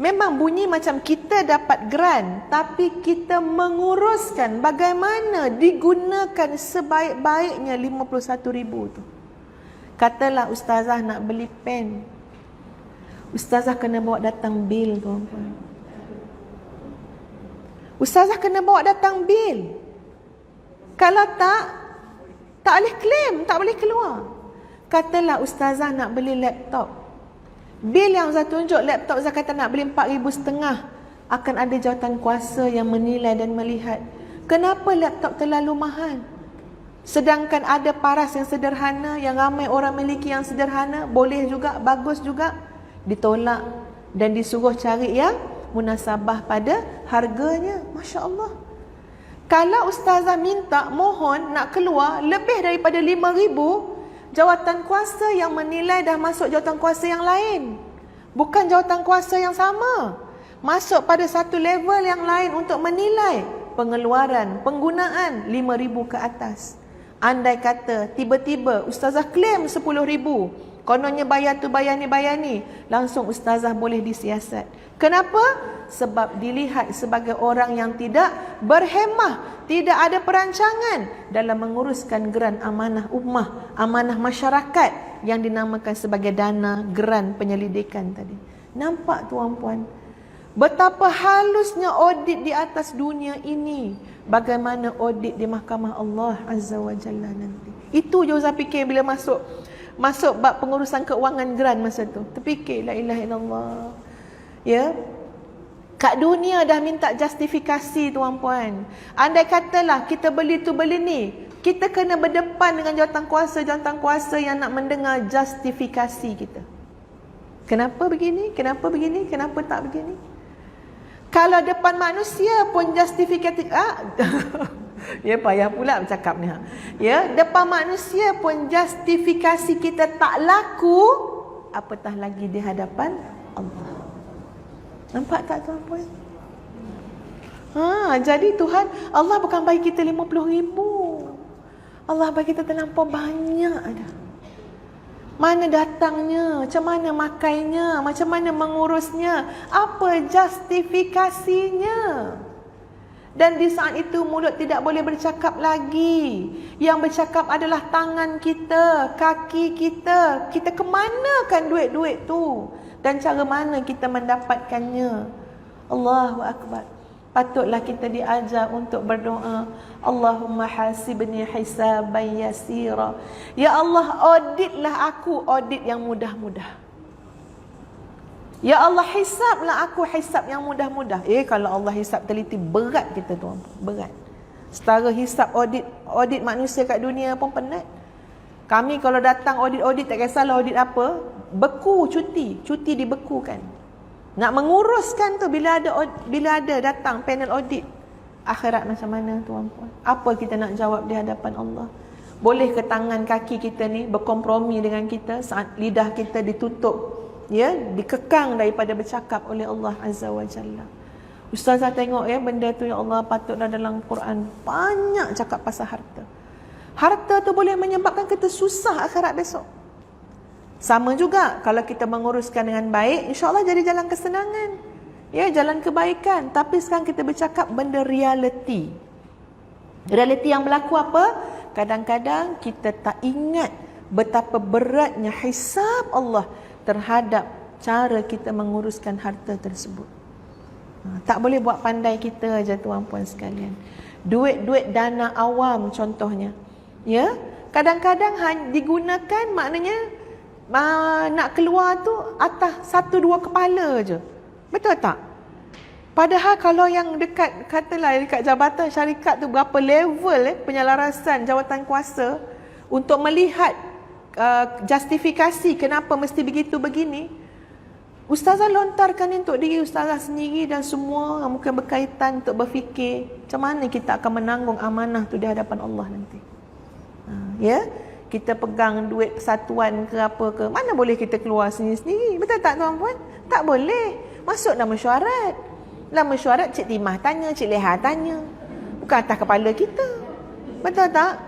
memang bunyi macam kita dapat grant, tapi kita menguruskan bagaimana digunakan sebaik-baiknya 51,000 tu. Katalah ustazah nak beli pen, ustazah kena bawa datang bil, tuan-tuan. Ustazah kena bawa datang bil. Kalau tak boleh claim, tak boleh keluar. Katalah ustazah nak beli laptop. Bil yang Ustaz tunjuk laptop Ustaz kata nak beli 4,500, akan ada jawatan kuasa yang menilai dan melihat. Kenapa laptop terlalu mahal? Sedangkan ada paras yang sederhana, yang ramai orang miliki yang sederhana, boleh juga, bagus juga, ditolak dan disuruh cari yang munasabah pada harganya. Masya Allah. Kalau ustazah minta, mohon nak keluar lebih daripada 5,000, jawatan kuasa yang menilai dah masuk jawatan kuasa yang lain, bukan jawatan kuasa yang sama. Masuk pada satu level yang lain untuk menilai pengeluaran, penggunaan 5,000 ke atas. Andai kata tiba-tiba ustazah claim 10,000, kononnya bayar tu bayar ni, langsung ustazah boleh disiasat. Kenapa? Sebab dilihat sebagai orang yang tidak berhemah, tidak ada perancangan dalam menguruskan geran amanah ummah, amanah masyarakat yang dinamakan sebagai dana geran penyelidikan tadi. Nampak tuan-puan? Betapa halusnya audit di atas dunia ini. Bagaimana audit di mahkamah Allah Azza wa Jalla nanti. Itu je saya fikir bila masuk bab pengurusan keuangan geran masa tu. Terfikir la ilaha illallah. Ya. Kat dunia dah minta justifikasi tuan-puan. Andai katalah kita beli tu beli ni, kita kena berdepan dengan jawatan kuasa yang nak mendengar justifikasi kita. Kenapa begini? Kenapa begini? Kenapa tak begini? Kalau depan manusia pun justifikasi, ya payah pula bercakap ni. Ya, depan manusia pun justifikasi kita tak laku, apatah lagi di hadapan Allah. Nampak tak tuan-puan? Jadi Tuhan, Allah bukan bagi kita 50,000. Allah bagi kita terlampau banyak dah. Mana datangnya, macam mana makainya, macam mana mengurusnya, apa justifikasinya. Dan di saat itu mulut tidak boleh bercakap lagi. Yang bercakap adalah tangan kita, kaki kita. Kita kemanakan duit-duit tu? Dan cara mana kita mendapatkannya? Allahu Akbar. Patutlah kita diajar untuk berdoa. Allahumma hasibni hisaban yasira. Ya Allah, auditlah aku audit yang mudah-mudah. Ya Allah, hisablah aku hisab yang mudah-mudah. Kalau Allah hisab teliti, berat kita tuan, berat. Setara hisab audit manusia kat dunia pun penat. Kami kalau datang audit tak kisahlah audit apa, beku cuti dibekukan. Nak menguruskan tu bila ada datang panel audit. Akhirat macam mana tuan-puan? Apa kita nak jawab di hadapan Allah? Boleh ke tangan kaki kita ni berkompromi dengan kita saat lidah kita ditutup, ya, dikekang daripada bercakap oleh Allah Azza wa Jalla. Ustazah tengok ya benda tu, ya Allah, patutlah dalam Quran banyak cakap pasal harta. Harta tu boleh menyebabkan kita susah akhirat besok. Sama juga kalau kita menguruskan dengan baik, insya-Allah jadi jalan kesenangan. Ya, jalan kebaikan. Tapi sekarang kita bercakap benda realiti. Realiti yang berlaku apa? Kadang-kadang kita tak ingat betapa beratnya hisab Allah terhadap cara kita menguruskan harta tersebut. Tak boleh buat pandai kita aja tuan-puan sekalian. Duit-duit dana awam contohnya. Ya, kadang-kadang digunakan maknanya nak keluar tu atas 1-2 kepala je. Betul tak? Padahal kalau yang dekat, katalah dekat jabatan syarikat tu berapa level penyelarasan jawatan kuasa untuk melihat justifikasi kenapa mesti begitu begini. Ustazah lontarkan untuk diri ustazah sendiri dan semua yang mungkin berkaitan untuk berfikir macam mana kita akan menanggung amanah tu di hadapan Allah nanti. Ya? Kita pegang duit persatuan ke apa ke, mana boleh kita keluar sendiri-sendiri. Betul tak tuan-puan? Tak boleh. Masuk dalam mesyuarat. Dalam mesyuarat Cik Timah tanya, Cik Leha tanya. Bukan atas kepala kita. Betul tak?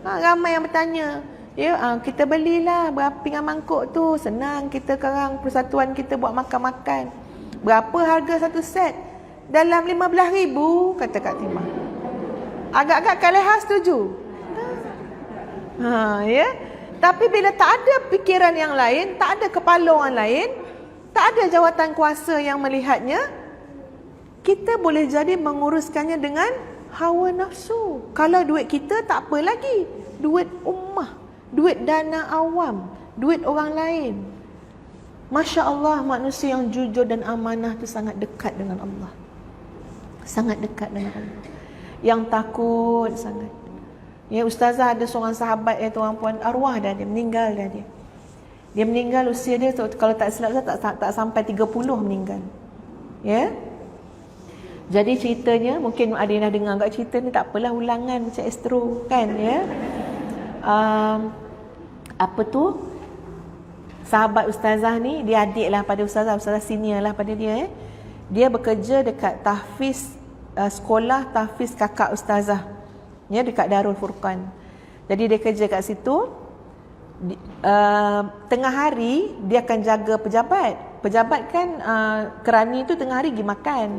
Ramai yang bertanya. Ya, kita belilah berapa pinggan mangkuk tu. Senang kita sekarang persatuan kita buat makan-makan. Berapa harga satu set? Dalam 15,000, kata Kak Timah. Agak-agak Kak Leha setuju. Ya. Tapi bila tak ada fikiran yang lain, tak ada kepala orang lain, tak ada jawatan kuasa yang melihatnya, kita boleh jadi menguruskannya dengan Hawa nafsu. Kalau duit kita tak apa lagi. Duit ummah, duit dana awam, duit orang lain. Masya Allah, manusia yang jujur dan amanah tu sangat dekat dengan Allah. Sangat dekat dengan Allah. Yang takut sangat. Ya, ustazah ada seorang sahabat tuan-puan, arwah dah dia, meninggal dah dia. Dia meninggal usia dia kalau tak silap saya tak sampai 30 meninggal. Ya. Jadi ceritanya, mungkin ada yang dah dengar kat cerita ni, tak apalah ulangan macam Astro kan ya. Apa tu? Sahabat ustazah ni, dia adik lah pada ustazah senior lah pada dia. Dia bekerja dekat tahfiz sekolah tahfiz kakak ustazah. Ya, dekat Darul Furqan. Jadi dia kerja kat situ. Tengah hari dia akan jaga pejabat. Pejabat kan kerani tu tengah hari pergi makan.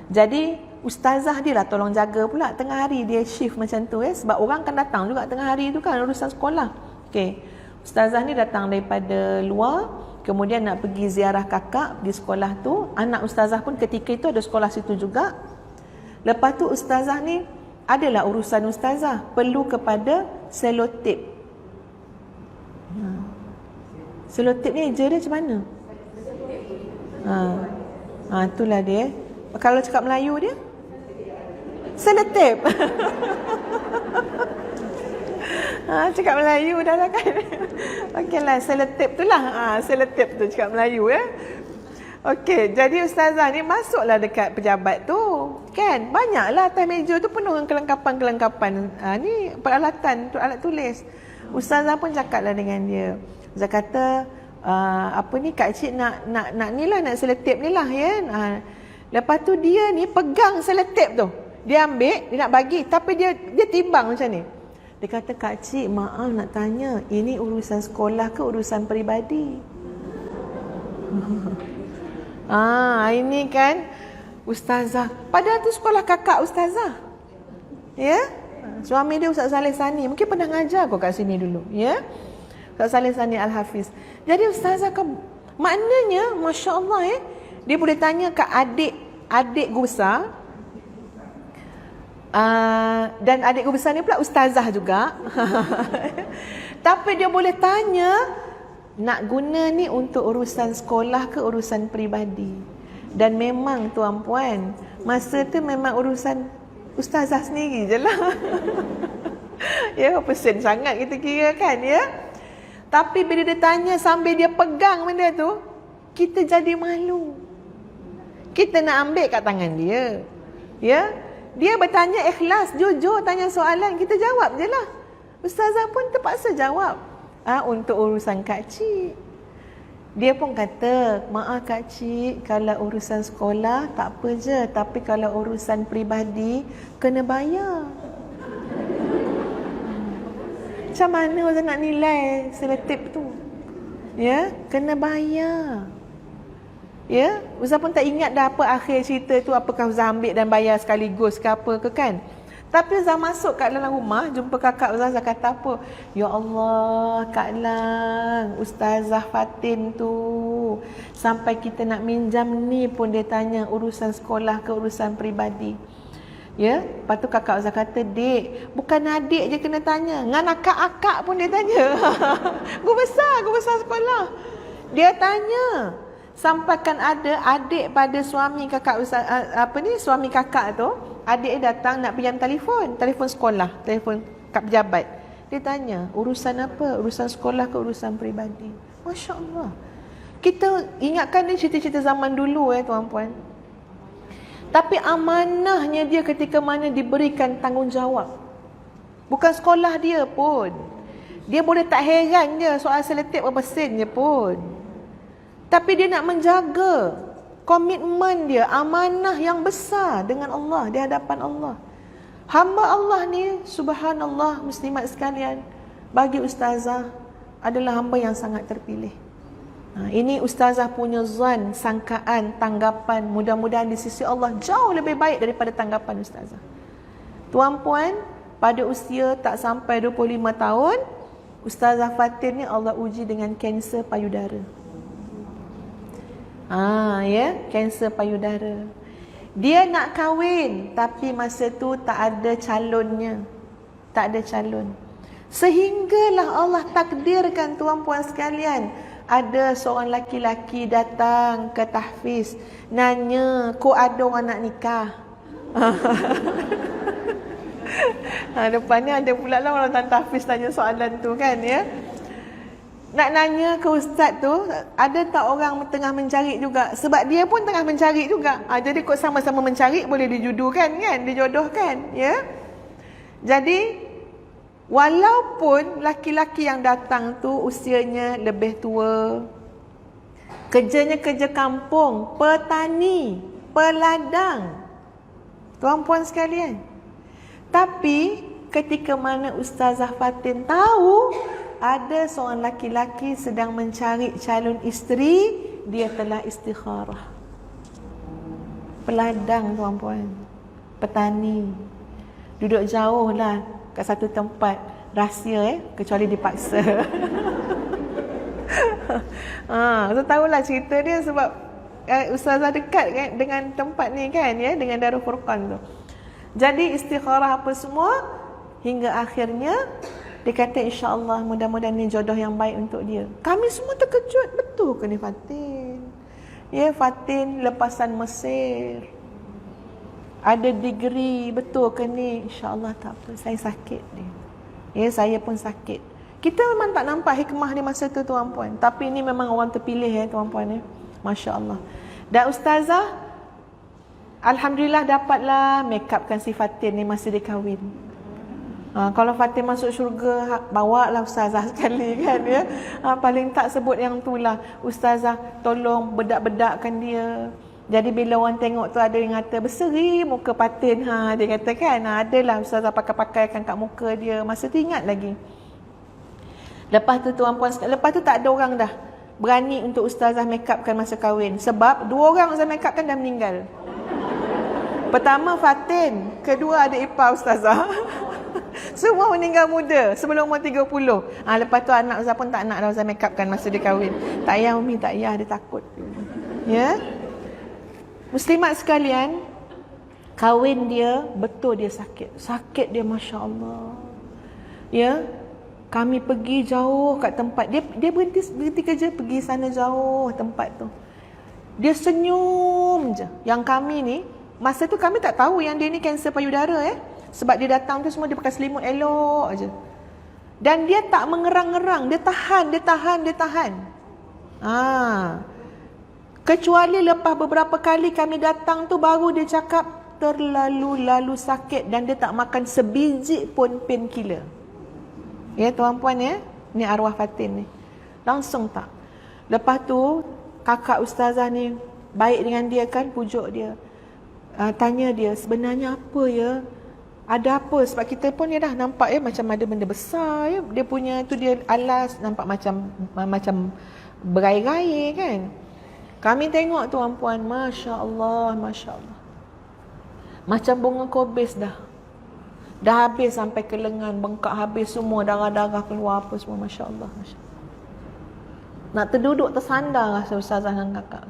Jadi ustazah dia lah tolong jaga pula tengah hari, dia shift macam tu sebab orang kan datang juga tengah hari tu kan urusan sekolah. Okey. Ustazah ni datang daripada luar, kemudian nak pergi ziarah kakak di sekolah tu. Anak ustazah pun ketika itu ada sekolah situ juga. Lepas tu ustazah ni adalah urusan ustazah perlu kepada selotip. Selotip ni je dia macam mana? Itulah dia. Kalau cakap Melayu dia selotip. Cakap Melayu dah lah kan. Okeylah, selotip tu lah. Selotip tu cakap Melayu ya. Okey, jadi ustazah ni masuklah dekat pejabat tu. Kan? Banyaklah atas meja tu penuh dengan kelengkapan-kelengkapan. Ni peralatan untuk alat tulis. Ustazah pun cakaplah dengan dia. Ustazah kata, apa ni kak cik nak ni lah, nak selotip ni lah ya. Lepas tu dia ni pegang selotip tu. Dia ambil, dia nak bagi, tapi dia timbang macam ni. Dia kata, kak cik maaf nak tanya, ini urusan sekolah ke urusan peribadi? Ini kan ustazah. Padahal tu sekolah kakak ustazah. Ya? Suami dia Ustaz Saleh Sani. Mungkin pernah ngajar kau kat sini dulu. Ya? Ustaz Saleh Sani Al-Hafiz. Jadi ustazah kan, maknanya Masya Allah dia boleh tanya ke adik guru besar. Dan adik guru besar ni pula ustazah juga. Tapi dia boleh tanya, nak guna ni untuk urusan sekolah ke urusan peribadi. Dan memang tuan-puan, masa tu memang urusan ustazah sendiri je lah. Ya, pesen sangat kita kira kan ya. Tapi bila dia tanya sambil dia pegang benda tu, kita jadi malu. Kita nak ambil kat tangan dia. Ya, dia bertanya ikhlas, jujur tanya soalan, kita jawab je lah. Ustazah pun terpaksa jawab. Untuk urusan kak cik. Dia pun kata, maaf kak cik, kalau urusan sekolah tak apa je, tapi kalau urusan peribadi kena bayar. Macam mana Ustaz nak nilai selotip tu? Ya, kena bayar. Ya, Ustaz pun tak ingat dah apa akhir cerita tu, apakah Ustaz ambil dan bayar sekaligus ke apa ke kan. Tapi Ustaz masuk kat dalam rumah, jumpa kakak Ustazah, kata apa? Ya Allah, Kak Lang, Ustazah Fatin tu, sampai kita nak minjam ni pun dia tanya urusan sekolah ke urusan peribadi. Ya, lepas tu kakak Ustazah kata, dek, bukan adik je kena tanya, dengan akak-akak pun dia tanya. Guru besar sekolah. Dia tanya. Sampai kan ada adik pada suami kakak Ustaz, suami kakak tu, adik dia datang nak pinjam telefon sekolah, telefon kat pejabat. Dia tanya, urusan apa? Urusan sekolah ke urusan peribadi? Masya Allah. Kita ingatkan ni cerita-cerita zaman dulu tuan-puan. Tapi amanahnya dia ketika mana diberikan tanggungjawab. Bukan sekolah dia pun. Dia boleh tak heran je soal selotip berapa sen je pun. Tapi dia nak menjaga komitmen dia, amanah yang besar dengan Allah, di hadapan Allah. Hamba Allah ni, subhanallah muslimat sekalian, bagi ustazah adalah hamba yang sangat terpilih. Ini ustazah punya zan, sangkaan, tanggapan, mudah-mudahan di sisi Allah jauh lebih baik daripada tanggapan ustazah. Tuan-puan, pada usia tak sampai 25 tahun, Ustazah Fatin ni Allah uji dengan kanser payudara. Kanser payudara. Dia nak kahwin, tapi masa tu tak ada calonnya. Tak ada calon. Sehinggalah Allah takdirkan, tuan-puan sekalian, ada seorang laki-laki datang ke tahfiz, nanya, kok ada orang nak nikah? Depan ni ada pula lah orang tahfiz tanya soalan tu kan, ya. Nak nanya ke ustaz tu, ada tak orang tengah mencari juga? Sebab dia pun tengah mencari juga. Jadi kok sama-sama mencari, boleh dijodohkan kan? Dijodohkan, ya. Jadi walaupun laki-laki yang datang tu usianya lebih tua, kerjanya kerja kampung, petani, peladang, tuan-puan sekalian, tapi ketika mana Ustazah Fatin tahu ada seorang laki-laki sedang mencari calon isteri, dia telah istikharah. Peladang, tuan-puan, petani, duduk jauh lah kat satu tempat, rahsia kecuali dipaksa. So tahulah cerita dia sebab Ustazah dekat kan dengan tempat ni kan, ya, dengan Darul Furqan tu. Jadi istikharah apa semua, hingga akhirnya dia kata insya-Allah mudah-mudahan ni jodoh yang baik untuk dia. Kami semua terkejut, betul ke ni Fatin? Ya, Fatin lepasan Mesir, ada degree, betul ke ni? InsyaAllah tak apa, saya sakit dia. Ya, saya pun sakit. Kita memang tak nampak hikmah di masa tu, tuan-puan. Tapi ini memang orang terpilih, ya, tuan-puan, ya. Masya Allah. Dan Ustazah, alhamdulillah dapatlah make upkan si Fatin ni masa dia kahwin. Kalau Fatin masuk syurga, bawa lah Ustazah sekali kan, ya. Paling tak sebut yang tu lah, Ustazah tolong bedak-bedakkan dia. Jadi bila orang tengok tu ada yang kata berseri muka Fatin, dia kata kan, adalah Ustazah pakai-pakaikan kat muka dia. Masa tu ingat lagi. Lepas tu tuan-puan, lepas tu tak ada orang dah berani untuk Ustazah make upkan masa kahwin. Sebab 2 orang Ustazah make upkan dah meninggal. Pertama Fatin, kedua adik ipar Ustazah. Semua meninggal muda sebelum umur 30. Lepas tu anak Ustazah pun tak nak dah Ustazah make upkan masa dia kahwin. Tak payah Umi, tak payah, dia takut. Ya. Muslimat sekalian, kahwin dia, betul dia sakit. Sakit dia, Masya Allah. Ya. Kami pergi jauh kat tempat. Dia berhenti kerja, pergi sana jauh tempat tu. Dia senyum je. Yang kami ni, masa tu kami tak tahu yang dia ni kanser payudara, sebab dia datang tu semua dia pakai selimut elok je. Dan dia tak mengerang-ngerang, dia tahan. Kecuali lepas beberapa kali kami datang tu, baru dia cakap terlalu sakit dan dia tak makan sebiji pun painkiller. Ya, tuan-puan, ya, ni arwah Fatin ni. Langsung tak. Lepas tu kakak Ustazah ni baik dengan dia kan, pujuk dia. Tanya dia, sebenarnya apa ya? Ada apa? Sebab kita pun dah nampak macam ada benda besar, ya. Dia punya tu, dia alas nampak macam berai-rai kan. Kami tengok tuan-puan, Masya Allah. Macam bunga kobis dah. Dah habis sampai ke lengan, bengkak habis semua, darah-darah keluar apa semua, Masya Allah. Nak terduduk tersandar rasa Ustazah dan kakak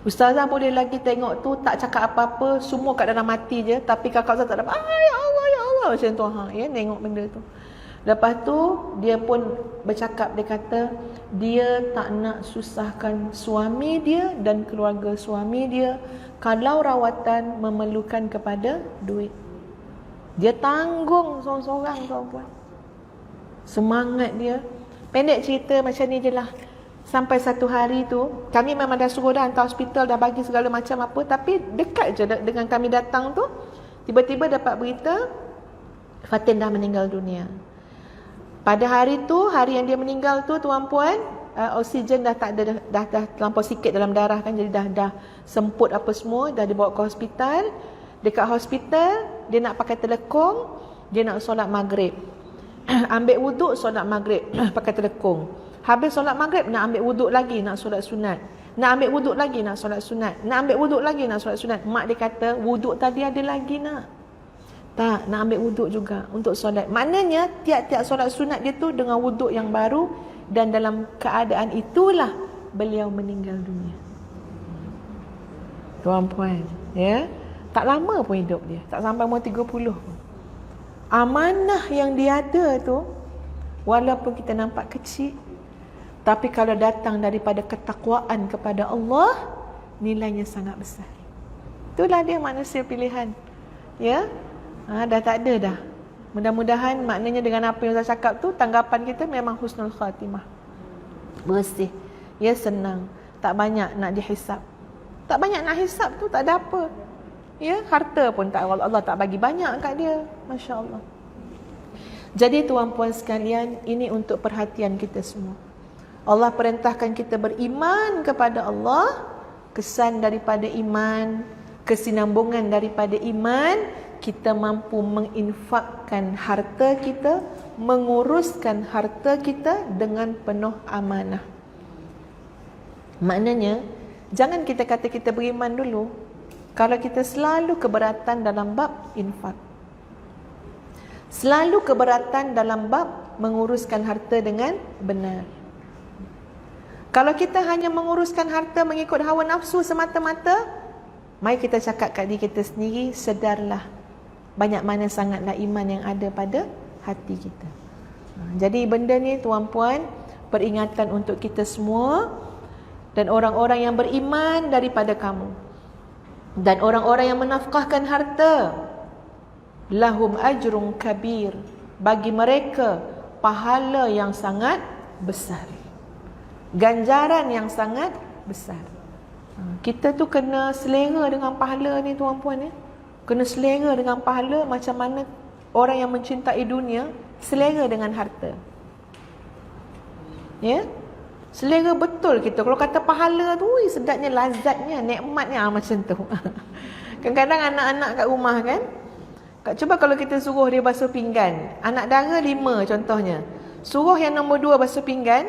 Ustazah boleh lagi tengok tu, tak cakap apa-apa, semua kat dalam mati je. Tapi kakak Ustazah tak dapat, ya Allah macam tu, ya, tengok benda tu. Lepas tu dia pun bercakap, dia kata dia tak nak susahkan suami dia dan keluarga suami dia kalau rawatan memerlukan kepada duit. Dia tanggung seorang-seorang, tuan-puan. Semangat dia. Pendek cerita macam ni je lah. Sampai satu hari tu, kami memang dah suruh dah hantar hospital, dah bagi segala macam apa. Tapi dekat je dengan kami datang tu, tiba-tiba dapat berita Fatin dah meninggal dunia. Pada hari tu, hari yang dia meninggal tu, tuan-puan, oksigen dah tak ada, dah terlampau sikit dalam darah kan. Jadi dah semput apa semua, dah dibawa ke hospital. Dekat hospital, dia nak pakai telekung, dia nak solat maghrib. Ambil wuduk, solat maghrib, pakai telekung. Habis solat maghrib, nak ambil wuduk lagi, nak solat sunat. Nak ambil wuduk lagi, nak solat sunat. Nak ambil wuduk lagi, nak solat sunat. Mak dia kata, wuduk tadi ada lagi nak. Tak, nak ambil wuduk juga untuk solat. Maknanya, tiap-tiap solat sunat dia tu dengan wuduk yang baru. Dan dalam keadaan itulah, beliau meninggal dunia. tuan-puan, ya. Tak lama pun hidup dia, tak sampai umur 30 pun. Amanah yang dia ada tu, walaupun kita nampak kecil, tapi kalau datang daripada ketakwaan kepada Allah, nilainya sangat besar. Itulah dia manusia pilihan. Ya, dah tak ada dah. Mudah-mudahan maknanya dengan apa yang saya cakap tu, tanggapan kita memang husnul khatimah. Bersih. Ya, senang. Tak banyak nak dihisap. Tak banyak nak hisap tu tak ada apa. Ya, harta pun tak, Allah tak bagi banyak kat dia. Masya Allah. Jadi tuan-puan sekalian, ini untuk perhatian kita semua. Allah perintahkan kita beriman kepada Allah. Kesan daripada iman, kesinambungan daripada iman, kita mampu menginfakkan harta kita, menguruskan harta kita dengan penuh amanah. Maknanya, jangan kita kata kita beriman dulu kalau kita selalu keberatan dalam bab infak, selalu keberatan dalam bab menguruskan harta dengan benar. Kalau kita hanya menguruskan harta mengikut hawa nafsu semata-mata, mari kita cakap kat diri kita sendiri, sedarlah banyak mana sangatlah iman yang ada pada hati kita. Jadi benda ni tuan-puan, peringatan untuk kita semua dan orang-orang yang beriman daripada kamu, dan orang-orang yang menafkahkan harta, lahum ajrun kabir, bagi mereka pahala yang sangat besar, ganjaran yang sangat besar. Kita tu kena selera dengan pahala ni tuan-puan, ya. Kena selera dengan pahala macam mana orang yang mencintai dunia selera dengan harta. Ya, selera betul kita. Kalau kata pahala tu, sedapnya, lazatnya, nikmatnya, macam tu. Kadang-kadang anak-anak kat rumah kan, cuba kalau kita suruh dia basuh pinggan, anak dara 5 contohnya, suruh yang nombor 2 basuh pinggan,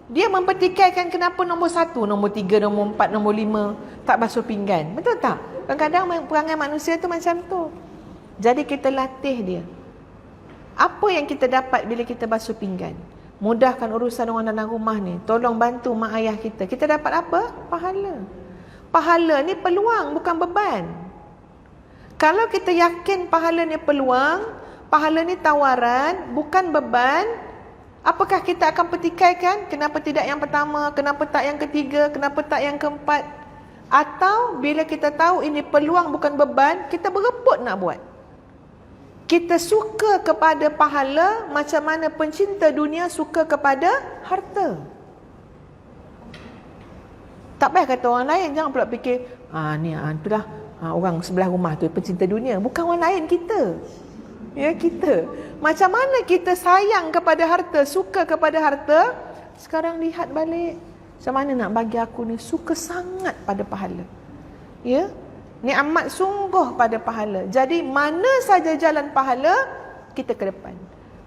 dia mempertikaikan kenapa nombor 1, nombor 3, nombor 4, nombor 5 tak basuh pinggan. Betul tak? Kadang-kadang perangai manusia tu macam tu. Jadi kita latih dia. Apa yang kita dapat bila kita basuh pinggan? Mudahkan urusan orang dalam rumah ni. Tolong bantu mak ayah kita. Kita dapat apa? Pahala. Pahala ni peluang, bukan beban. Kalau kita yakin pahala ni peluang, pahala ni tawaran, bukan beban, apakah kita akan pertikaikan? Kenapa tidak yang pertama? Kenapa tak yang ketiga? Kenapa tak yang keempat? Atau bila kita tahu ini peluang bukan beban, kita berebut nak buat. Kita suka kepada pahala macam mana pencinta dunia suka kepada harta. Tak payah kata orang lain, jangan pula fikir itulah orang sebelah rumah tu pencinta dunia. Bukan orang lain, kita. Ya, kita. Macam mana kita sayang kepada harta, suka kepada harta, sekarang lihat balik. Macam mana nak bagi aku ni suka sangat pada pahala. Ya, ni amat sungguh pada pahala. Jadi mana saja jalan pahala, kita ke depan.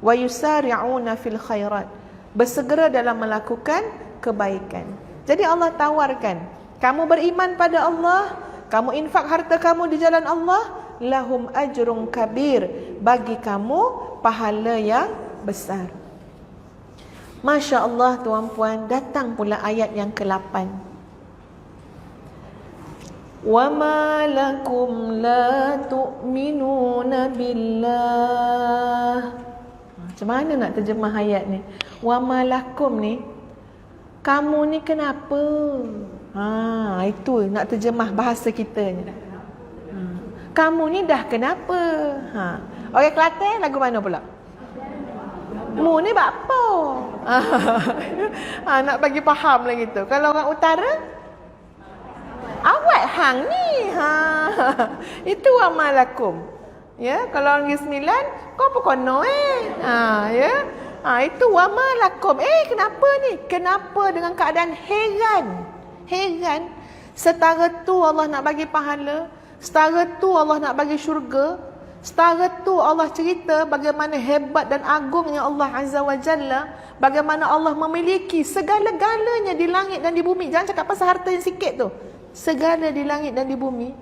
Wa yusari'una fil khairat, bersegera dalam melakukan kebaikan. Jadi Allah tawarkan, kamu beriman pada Allah, kamu infak harta kamu di jalan Allah, lahum ajrun kabir, bagi kamu pahala yang besar. Masya Allah tuan-puan, datang pula ayat yang ke-8. وَمَا لَكُمْ لَا تُؤْمِنُونَ بِاللَّهِ. Macam mana nak terjemah ayat ni? وَمَا لَكُمْ ni, kamu ni kenapa? Itu nak terjemah bahasa kita ni. Kamu ni dah kenapa? Orang Kelantan lagu mana pula? Mu ni apa? Nak bagi faham lah gitu. Kalau orang utara, awak hang ni. Itu amalakum. Ya, kalau orang Sembilan, kau apa kono ya. Itu amalakum. Kenapa ni? Kenapa dengan keadaan heran? Heran. Setara tu Allah nak bagi pahala, setara tu Allah nak bagi syurga, setara tu Allah cerita bagaimana hebat dan agungnya Allah Azza wa Jalla, bagaimana Allah memiliki segala-galanya di langit dan di bumi. Jangan cakap pasal harta yang sikit tu. Segala di langit dan di bumi.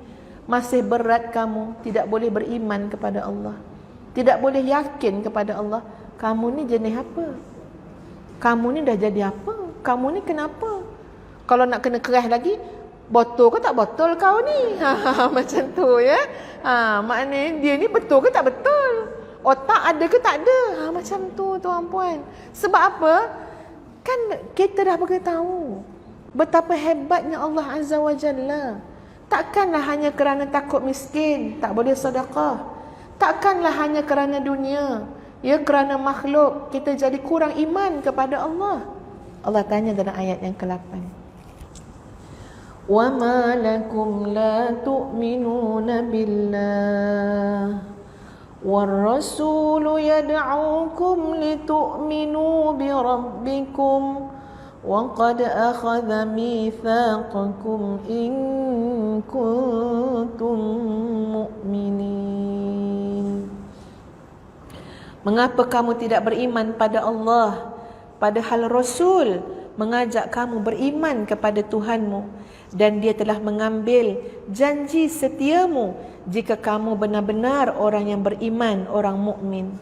Masih berat kamu tidak boleh beriman kepada Allah, tidak boleh yakin kepada Allah. Kamu ni jenis apa? Kamu ni dah jadi apa? Kamu ni kenapa? Kalau nak kena kerah lagi, Botol ke tak botol kau ni? Macam tu ya. Maknanya dia ni betul ke tak betul? Otak ada ke tak ada? Macam tu tuan-puan. Sebab apa? Kan kita dah beritahu betapa hebatnya Allah Azza wa Jalla. Takkanlah hanya kerana takut miskin tak boleh sedekah. Takkanlah hanya kerana dunia, ya, kerana makhluk kita jadi kurang iman kepada Allah. Allah tanya dalam ayat yang ke-8. وَمَا لَكُمْ لَا تُؤْمِنُونَ بِاللَّهِ وَالرَّسُولُ يَدْعُوكُمْ لِتُؤْمِنُوا بِرَبِّكُمْ وَقَدْ أَخَذَ مِيثَاقَكُمْ إِن كُنتُم مُؤْمِنِينَ. Mengapa kamu tidak beriman pada Allah, padahal Rasul mengajak kamu beriman kepada Tuhanmu, dan dia telah mengambil janji setiamu jika kamu benar-benar orang yang beriman, orang mukmin.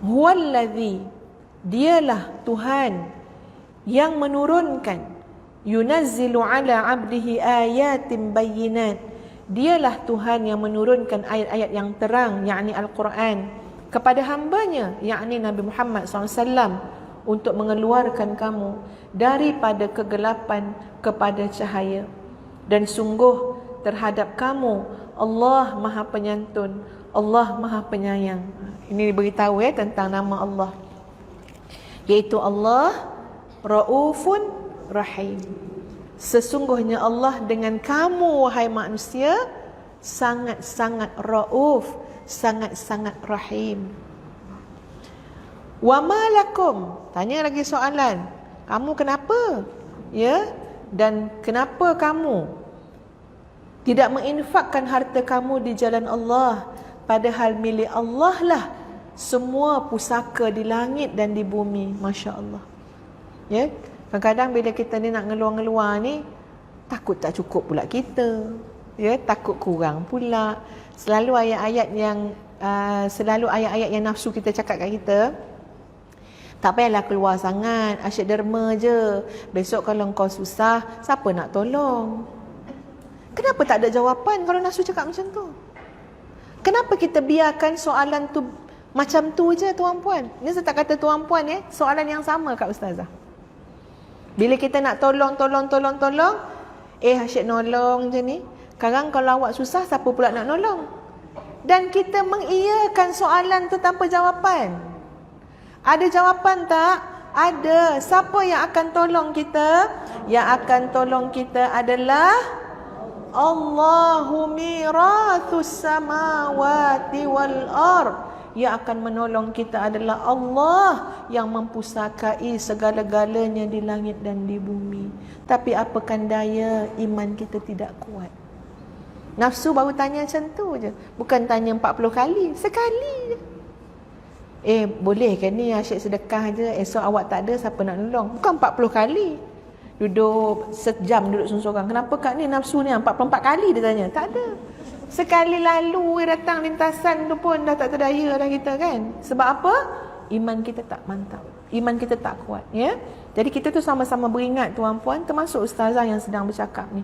Huwallazi, dialah Tuhan yang menurunkan, yunazzilu ala abdihi ayatin bayyinat, dialah Tuhan yang menurunkan ayat-ayat yang terang, yakni Al-Quran, kepada hambanya, yakni Nabi Muhammad SAW, untuk mengeluarkan kamu daripada kegelapan kepada cahaya. Dan sungguh terhadap kamu Allah Maha Penyantun, Allah Maha Penyayang. Ini diberitahu tentang nama Allah, iaitu Allah Raufun Rahim. Sesungguhnya Allah dengan kamu wahai manusia sangat-sangat Rauf, sangat-sangat Rahim. Wa ma lakum, tanya lagi soalan, kamu kenapa? Ya, dan kenapa kamu tidak menginfakkan harta kamu di jalan Allah, padahal milik Allah lah semua pusaka di langit dan di bumi. Masya Allah. Ya, kadang-kadang bila kita ni nak ngeluar-ngeluar ni, takut tak cukup pula kita. Ya, takut kurang pula. Selalu ayat-ayat yang nafsu kita cakap kat kita, tak payahlah keluar sangat, asyik derma je. Besok kalau kau susah, siapa nak tolong? Kenapa tak ada jawapan kalau nafsu cakap macam tu? Kenapa kita biarkan soalan tu macam tu je tuan-puan? Ni saya tak kata tuan-puan soalan yang sama kat Ustazah. Bila kita nak tolong, asyik nolong je ni. Sekarang kalau awak susah, siapa pula nak nolong? Dan kita mengiyakan soalan tu tanpa jawapan. Ada jawapan tak? Ada. Siapa yang akan tolong kita? Yang akan tolong kita adalah Allahu mirathus samawati wal ard. Yang akan menolong kita adalah Allah yang mempusakai segala-galanya di langit dan di bumi. Tapi apakan daya, iman kita tidak kuat. Nafsu baru tanya macam tu je. Bukan tanya 40 kali, sekali je. Boleh ke ni asyik sedekah je, esok awak tak ada, siapa nak nolong? Bukan 40 kali. Duduk sejam duduk sorang-sorang. Kenapa kat ni nafsu ni 44 kali dia tanya? Tak ada. Sekali lalu datang lintasan tu pun dah tak terdaya dah kita kan. Sebab apa? Iman kita tak mantap. Iman kita tak kuat, ya. Jadi kita tu sama-sama beringat tuan-puan, termasuk ustazah yang sedang bercakap ni.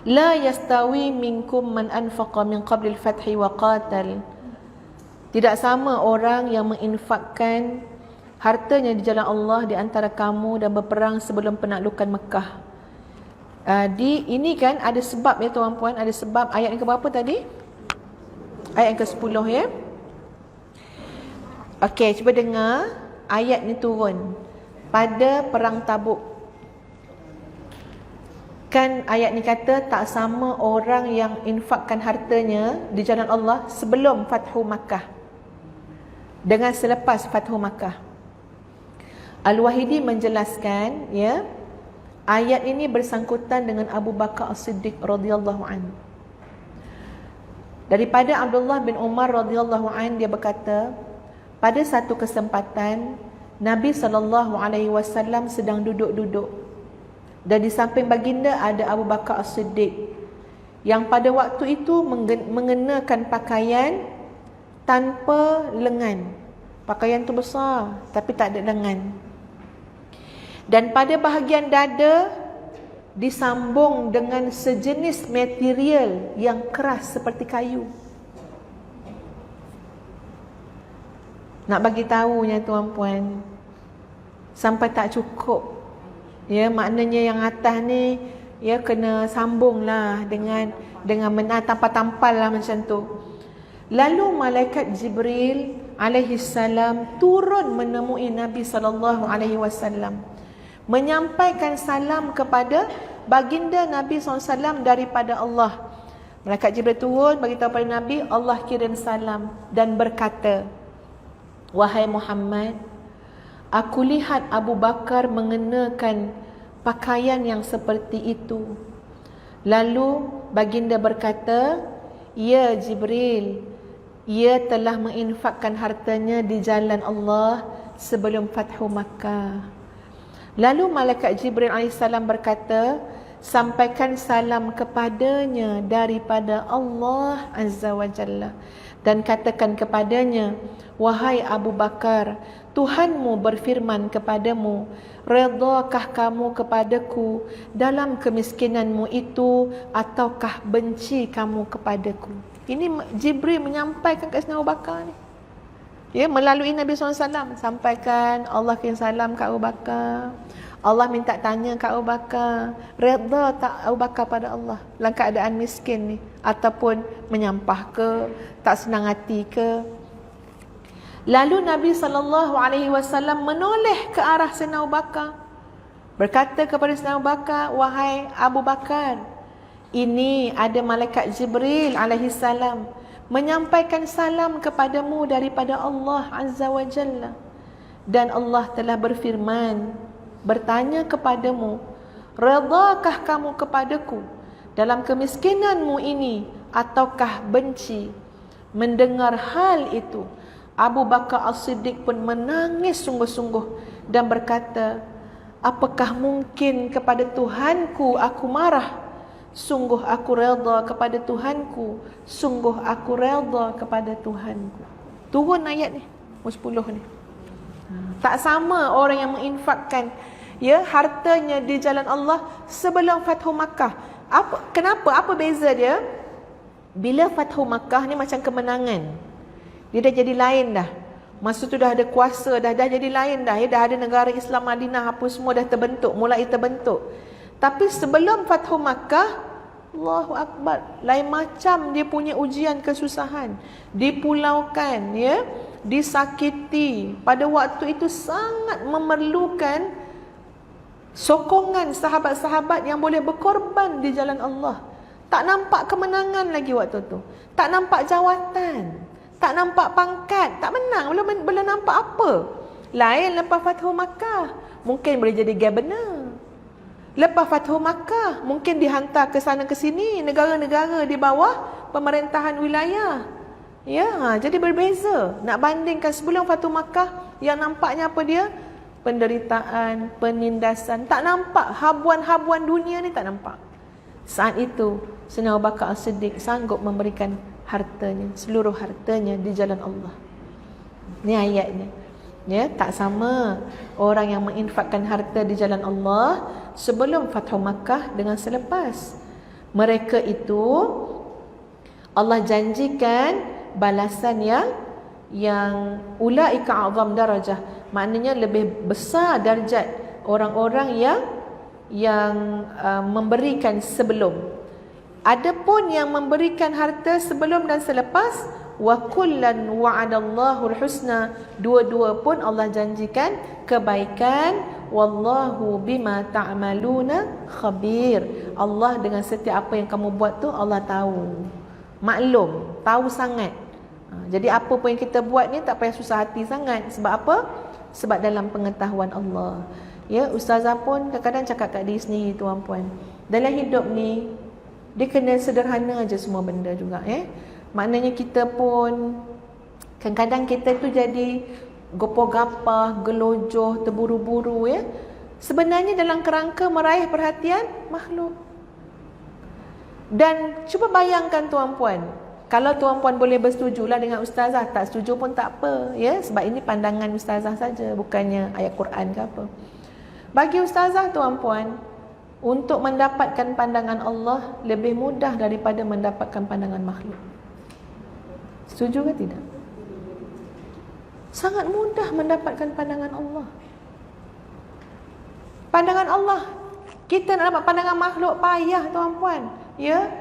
La yastawi minkum man anfaqa min qabli al-fathi wa qatal. Tidak sama orang yang menginfakkan hartanya di jalan Allah di antara kamu dan berperang sebelum penaklukan Mekah. Ini kan ada sebab ya tuan-puan, ada sebab. Ayat yang keberapa tadi? Ayat yang ke-10 ya. Okey, cuba dengar. Ayat ni turun pada perang Tabuk. Kan ayat ni kata tak sama orang yang infakkan hartanya di jalan Allah sebelum Fathu Makkah dengan selepas Fathu Makkah. Al-Wahidi menjelaskan, ya, ayat ini bersangkutan dengan Abu Bakar As-Siddiq radhiyallahu anhu. Daripada Abdullah bin Umar radhiyallahu anhu, dia berkata, pada satu kesempatan Nabi SAW sedang duduk-duduk dan di samping baginda ada Abu Bakar As-Siddiq yang pada waktu itu mengenakan pakaian tanpa lengan. Pakaian tu besar tapi tak ada lengan. Dan pada bahagian dada disambung dengan sejenis material yang keras seperti kayu. Nak bagi tahunya tuan-puan, sampai tak cukup. Ya, maknanya yang atas ni ya kena sambunglah dengan tampal-tampal lah macam tu. Lalu malaikat Jibril alaihi salam turun menemui Nabi sallallahu alaihi wasallam, menyampaikan salam kepada baginda Nabi SAW daripada Allah. Malaikat Jibril turun bagi tahu pada Nabi, Allah kirim salam dan berkata, wahai Muhammad, aku lihat Abu Bakar mengenakan pakaian yang seperti itu. Lalu baginda berkata, ya Jibril, ia telah menginfakkan hartanya di jalan Allah sebelum Fathu Makkah. Lalu malaikat Jibril AS berkata, sampaikan salam kepadanya daripada Allah Azza wa Jalla, dan katakan kepadanya, wahai Abu Bakar, Tuhanmu berfirman kepadamu, redakah kamu kepadaku dalam kemiskinanmu itu, ataukah benci kamu kepadaku? Ini Jibril menyampaikan ke Abu Bakar ni. Ya, melalui Nabi SAW sampaikan, Allah kirim salam ke Abu Bakar. Allah minta tanya ke Abu Bakar, redha tak Abu Bakar pada Allah dalam keadaan miskin ni, ataupun menyampah ke, tak senang hati ke? Lalu Nabi SAW menoleh ke arah Sayyidina Abu Bakar, berkata kepada Sayyidina Abu Bakar, wahai Abu Bakar, ini ada malaikat Jibril alaihissalam menyampaikan salam kepadamu daripada Allah Azza wa Jalla, dan Allah telah berfirman, bertanya kepadamu, redakah kamu kepadaku dalam kemiskinanmu ini, ataukah benci? Mendengar hal itu, Abu Bakar As-Siddiq pun menangis sungguh-sungguh dan berkata, apakah mungkin kepada Tuhanku aku marah? Sungguh aku redha kepada Tuhanku, sungguh aku redha kepada Tuhanku. Turun ayat ni, 10 ni. Tak sama orang yang menginfakkan ya hartanya di jalan Allah sebelum Fathu Makkah. Kenapa? Apa beza dia? Bila Fathu Makkah ni macam kemenangan, dia dah jadi lain dah. Masa tu dah ada kuasa, dah jadi lain dah. Ya, dah ada negara Islam Madinah apa semua dah terbentuk, mulai terbentuk. Tapi sebelum Fathu Makkah, Allahu Akbar, lain macam dia punya ujian kesusahan, dipulaukan ya, disakiti. Pada waktu itu sangat memerlukan sokongan sahabat-sahabat yang boleh berkorban di jalan Allah. Tak nampak kemenangan lagi waktu tu, tak nampak jawatan, tak nampak pangkat, tak menang, belum nampak apa. Lain lepas Fathu Makkah, mungkin boleh jadi governor. Lepas Fathu Makkah, mungkin dihantar ke sana ke sini, negara-negara di bawah pemerintahan wilayah. Ya, jadi berbeza. Nak bandingkan sebelum Fathu Makkah, yang nampaknya apa dia? Penderitaan, penindasan. Tak nampak habuan-habuan dunia ni, tak nampak. Saat itu, Sayyidina Abu Bakar As-Siddiq sanggup memberikan hartanya, seluruh hartanya di jalan Allah. Ni ayatnya. Ya, tak sama orang yang menginfakkan harta di jalan Allah sebelum Fathu Makkah dengan selepas. Mereka itu Allah janjikan balasan yang ulaika a'zam darajah, maknanya lebih besar darjat orang-orang yang memberikan sebelum. Adapun yang memberikan harta sebelum dan selepas, wa kullan wa'adallahu al-husna, dua-dua pun Allah janjikan kebaikan. Wallahu bima ta'maluna khabir, Allah dengan setiap apa yang kamu buat tu Allah tahu, maklum, tahu sangat. Jadi apa pun yang kita buat ni tak payah susah hati sangat. Sebab apa? Sebab dalam pengetahuan Allah. Ya, ustazah pun kadang-kadang cakap kat diri sendiri, tuan-puan, dalam hidup ni dia kena sederhana aja semua benda juga. Maknanya kita pun kadang-kadang kita tu jadi gopoh-gapah, gelojoh, terburu-buru ya. Sebenarnya dalam kerangka meraih perhatian makhluk. Dan cuba bayangkan tuan-puan, kalau tuan-puan boleh bersetujulah dengan ustazah, tak setuju pun tak apa ya, sebab ini pandangan ustazah saja, bukannya ayat Quran ke apa. Bagi ustazah tuan-puan, untuk mendapatkan pandangan Allah lebih mudah daripada mendapatkan pandangan makhluk. Setuju ke tidak? Sangat mudah mendapatkan pandangan Allah. Pandangan Allah, kita nak dapat pandangan makhluk payah tuan-puan. Ya,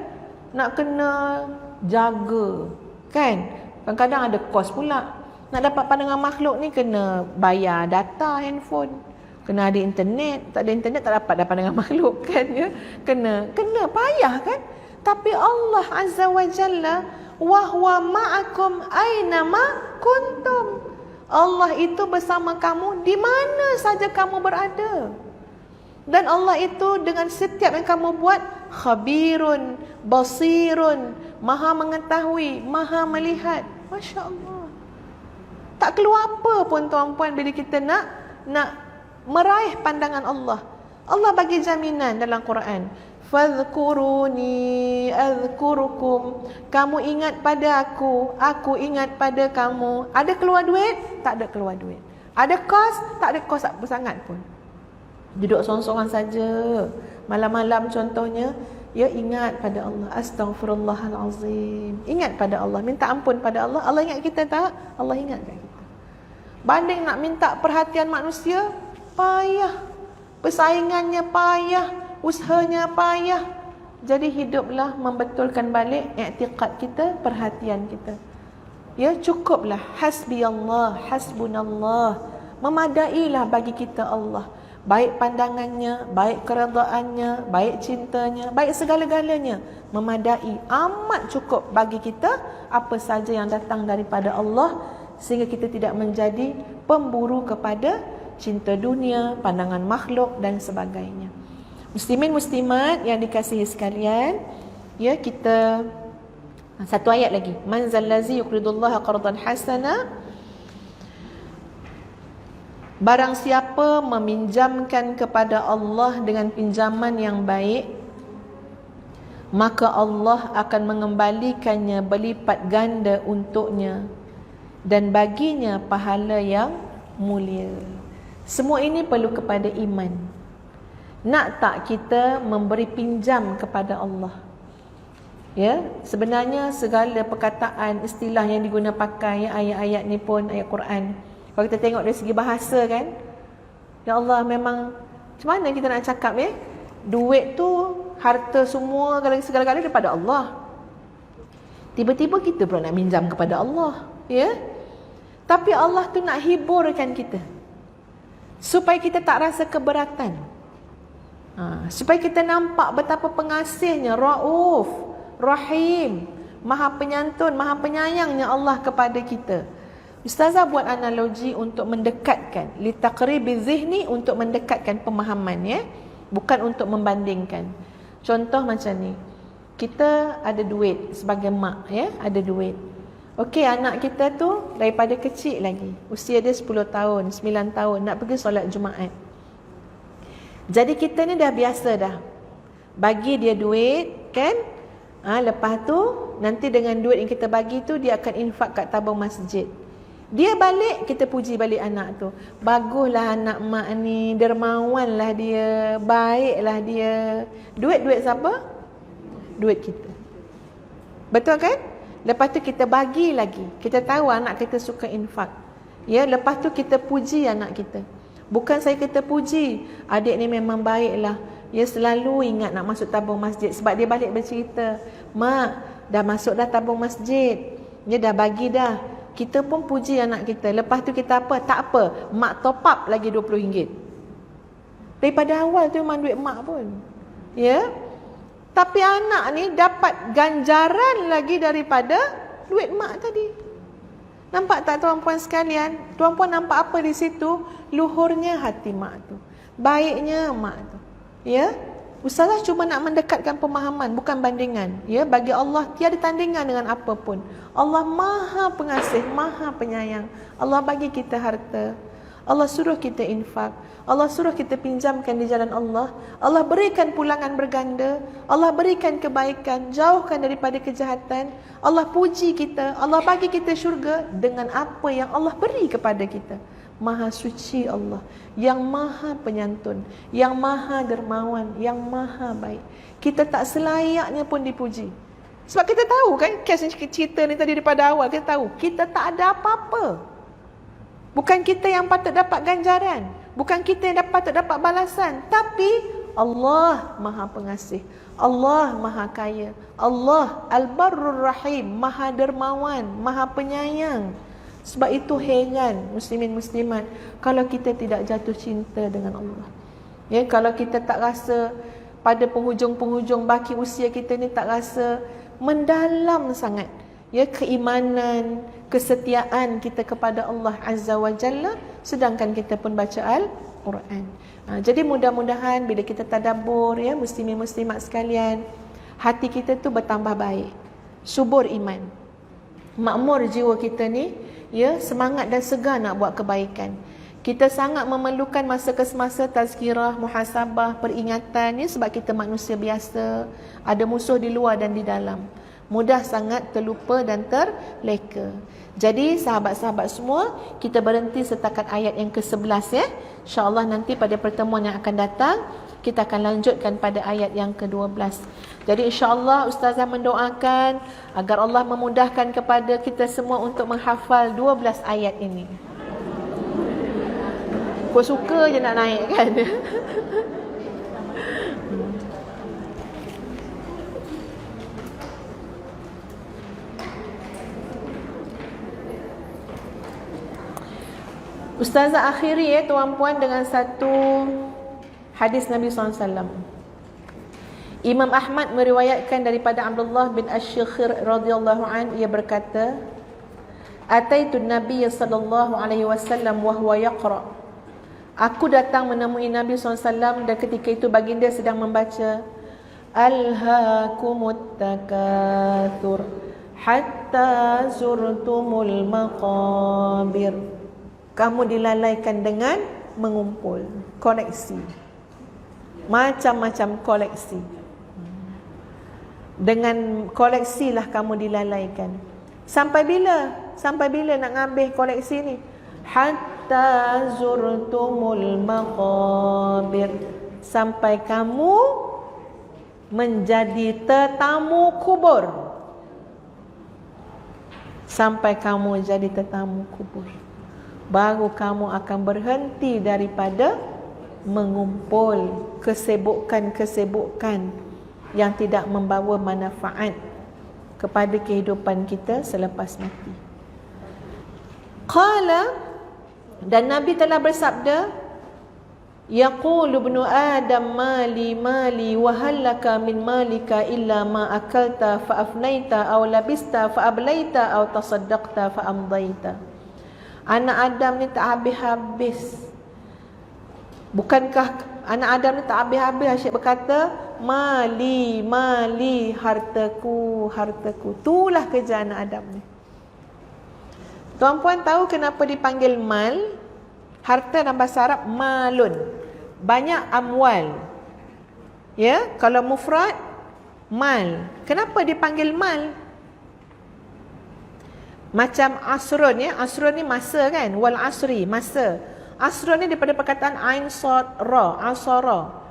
nak kena jaga, kan? Kadang-kadang ada kos pula. Nak dapat pandangan makhluk ni kena bayar data handphone, kena ada internet. Tak ada internet tak dapat pandangan makhluk, kan? Ya, kena payah, kan? Tapi Allah Azza wa Jalla, wa huwa ma'akum aina ma kuntum. Allah itu bersama kamu di mana saja kamu berada. Dan Allah itu dengan setiap yang kamu buat khabirun, basirun, maha mengetahui, maha melihat. Masya Allah. Tak keluar apa pun tuan-puan bila kita nak meraih pandangan Allah. Allah bagi jaminan dalam Quran. Fadhkuruni adhkurukum. Kamu ingat pada aku ingat pada kamu. Ada keluar duit? Tak ada keluar duit. Ada kos? Tak ada kos apa sangat pun. Duduk sorang-sorang saja. Malam-malam contohnya, ya, ingat pada Allah. Astaghfirullahalazim. Ingat pada Allah, minta ampun pada Allah. Allah ingat kita tak? Allah ingat kat kita. Banding nak minta perhatian manusia, payah. Persaingannya payah, usahanya payah. Jadi hiduplah membetulkan balik i'tiqad kita, perhatian kita. Ya, cukuplah hasbi Allah, hasbunallah. Memadailah bagi kita Allah. Baik pandangannya, baik keredaannya, baik cintanya, baik segala-galanya memadai, amat cukup bagi kita apa saja yang datang daripada Allah, sehingga kita tidak menjadi pemburu kepada cinta dunia, pandangan makhluk dan sebagainya. Muslimin muslimat yang dikasihi sekalian, ya, kita satu ayat lagi. Man zallazi yuqridullaha qardan hasana. Barang siapa meminjamkan kepada Allah dengan pinjaman yang baik, maka Allah akan mengembalikannya berlipat ganda untuknya dan baginya pahala yang mulia. Semua ini perlu kepada iman. Nak tak kita memberi pinjam kepada Allah? Ya, sebenarnya segala perkataan, istilah yang diguna pakai, ayat-ayat ni pun ayat Quran. Kalau kita tengok dari segi bahasa, kan, ya Allah, memang macam mana kita nak cakap, ya? Duit tu, harta semua, segala-galanya daripada Allah. Tiba-tiba kita pula nak minjam kepada Allah, ya? Tapi Allah tu nak hiburkan kita, supaya kita tak rasa keberatan, supaya kita nampak betapa pengasihnya, Rauf, Rahim, maha penyantun, maha penyayangnya Allah kepada kita. Ustazah buat analogi untuk mendekatkan, li taqribi zihni, untuk mendekatkan pemahaman, ya, bukan untuk membandingkan. Contoh macam ni, kita ada duit sebagai mak, ya, ada duit. Okey, anak kita tu daripada kecil lagi, usia dia 10 tahun, 9 tahun nak pergi solat Jumaat. Jadi kita ni dah biasa dah bagi dia duit, kan? Lepas tu nanti dengan duit yang kita bagi tu dia akan infak kat tabung masjid. Dia balik, kita puji balik anak tu. Baguslah anak mak ni, dermawanlah dia, baiklah dia. Duit siapa? Duit kita. Betul, kan? Lepas tu kita bagi lagi. Kita tahu anak kita suka infak. Ya, lepas tu kita puji anak kita. Bukan saya kita puji, adik ni memang baiklah. Dia selalu ingat nak masuk tabung masjid. Sebab dia balik bercerita, mak, dah masuk dah tabung masjid. Dia dah bagi dah. Kita pun puji anak kita. Lepas tu kita apa? Tak apa, mak top up lagi RM20. Daripada awal tu memang duit mak pun, ya. Tapi anak ni dapat ganjaran lagi daripada duit mak tadi. Nampak tak tuan-puan sekalian? Tuan-puan nampak apa di situ? Luhurnya hati mak tu, baiknya mak tu, ya. Ustazah cuma nak mendekatkan pemahaman, bukan bandingan. Ya, bagi Allah tiada tandingan dengan apa pun. Allah Maha Pengasih, Maha Penyayang. Allah bagi kita harta. Allah suruh kita infak, Allah suruh kita pinjamkan di jalan Allah, Allah berikan pulangan berganda, Allah berikan kebaikan, jauhkan daripada kejahatan, Allah puji kita, Allah bagi kita syurga dengan apa yang Allah beri kepada kita. Maha suci Allah, yang maha penyantun, yang maha dermawan, yang maha baik. Kita tak selayaknya pun dipuji. Sebab kita tahu kan, kes cerita ni tadi daripada awal, kita tahu kita tak ada apa-apa. Bukan kita yang patut dapat ganjaran, bukan kita yang patut dapat balasan, tapi Allah Maha Pengasih, Allah Maha Kaya, Allah Al-Barrur Rahim, Maha Dermawan, Maha Penyayang. Sebab itu heran muslimin muslimat kalau kita tidak jatuh cinta dengan Allah. Ya, kalau kita tak rasa pada penghujung-penghujung baki usia kita ni tak rasa mendalam sangat ya keimanan, kesetiaan kita kepada Allah Azza wa Jalla, sedangkan kita pun baca Al-Quran. Jadi mudah-mudahan bila kita tadabbur ya muslimin muslimat sekalian, hati kita tu bertambah baik, subur iman, makmur jiwa kita ni ya, semangat dan segar nak buat kebaikan. Kita sangat memerlukan masa ke semasa tazkirah, muhasabah, peringatan ya, sebab kita manusia biasa, ada musuh di luar dan di dalam. Mudah sangat terlupa dan terleka. Jadi sahabat-sahabat semua, kita berhenti setakat ayat yang ke-11 ya. InsyaAllah nanti pada pertemuan yang akan datang, kita akan lanjutkan pada ayat yang ke-12. Jadi insyaAllah Ustazah mendoakan agar Allah memudahkan kepada kita semua untuk menghafal 12 ayat ini. Kau suka je nak naik kan? Ustazah akhiri ya tuan-puan dengan satu hadis Nabi SAW. Imam Ahmad meriwayatkan daripada Abdullah bin Asy-Syikhir radhiyallahu an, ia berkata, Ataitu Nabiy sallallahu alaihi wasallam wa huwa yaqra. Aku datang menemui Nabi SAW dan ketika itu baginda sedang membaca Alhaakumut takatsur hatta zurtumul maqabir. Kamu dilalaikan dengan mengumpul, koleksi. Macam-macam koleksi. Dengan koleksilah kamu dilalaikan. Sampai bila? Sampai bila nak ngambil koleksi ni? Hatta zurtumul maqabir. Sampai kamu menjadi tetamu kubur. Sampai kamu jadi tetamu kubur, baru kamu akan berhenti daripada mengumpul kesibukan-kesibukan yang tidak membawa manfaat kepada kehidupan kita selepas mati. Qala, dan Nabi telah bersabda, Yaqulu ibnu Adam mali mali wa halaka min malika illa ma akalta fa afnaita aw labista fa ablaita aw tasaddaqta fa amdaita. Anak Adam ni tak habis-habis. Bukankah anak Adam ni tak habis-habis? Asyik berkata, Mali, mali, hartaku, hartaku. Itulah kerja anak Adam ni. Tuan-puan tahu kenapa dipanggil mal? Harta dalam bahasa Arab, malun. Banyak amwal. Ya, kalau mufrad, mal. Kenapa dipanggil mal? Macam asrun ya, asrun ni masa kan, wal asri, masa. Asrun ni daripada perkataan ain sad ra, asara.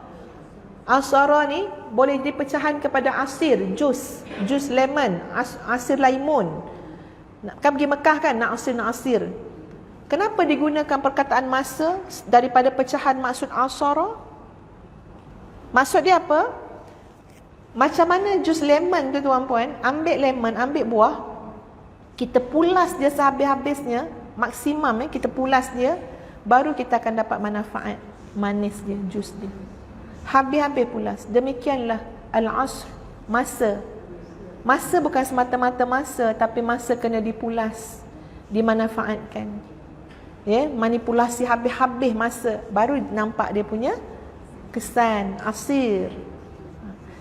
Asara ni boleh dipecahan kepada asir, jus lemon, asir laimun. Kan pergi Mekah kan, nak asir. Kenapa digunakan perkataan masa daripada pecahan maksud asara? Maksud dia apa? Macam mana jus lemon tu tuan-puan, ambil lemon, ambil buah, kita pulas dia sehabis-habisnya, maksimum kita pulas dia, baru kita akan dapat manfaat manis dia, jus dia. Habis-habis pulas. Demikianlah al-asr, masa. Masa bukan semata-mata masa, tapi masa kena dipulas, dimanfaatkan. Ya, manipulasi habis-habis masa, baru nampak dia punya kesan, asir.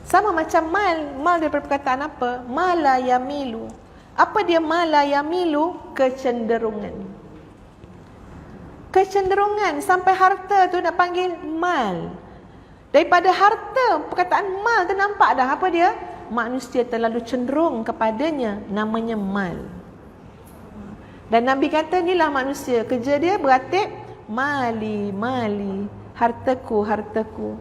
Sama macam mal daripada perkataan apa? Mala yamilu. Apa dia mala yamilu? Kecenderungan. kecenderungan sampai harta tu nak panggil mal. Daripada harta, perkataan mal tu nampak dah apa dia? Manusia terlalu cenderung kepadanya, namanya mal. Dan Nabi kata inilah manusia, kerja dia beratib mali, mali, hartaku, hartaku.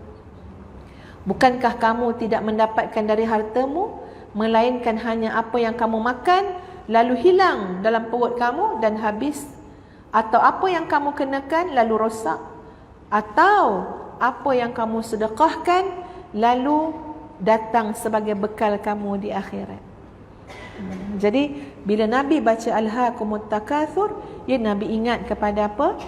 Bukankah kamu tidak mendapatkan dari hartamu, melainkan hanya apa yang kamu makan, lalu hilang dalam perut kamu dan habis? Atau apa yang kamu kenakan, lalu rosak? Atau apa yang kamu sedekahkan, lalu datang sebagai bekal kamu di akhirat? Jadi bila Nabi baca Alhaakumut Takatsur, ya Nabi ingat kepada apa?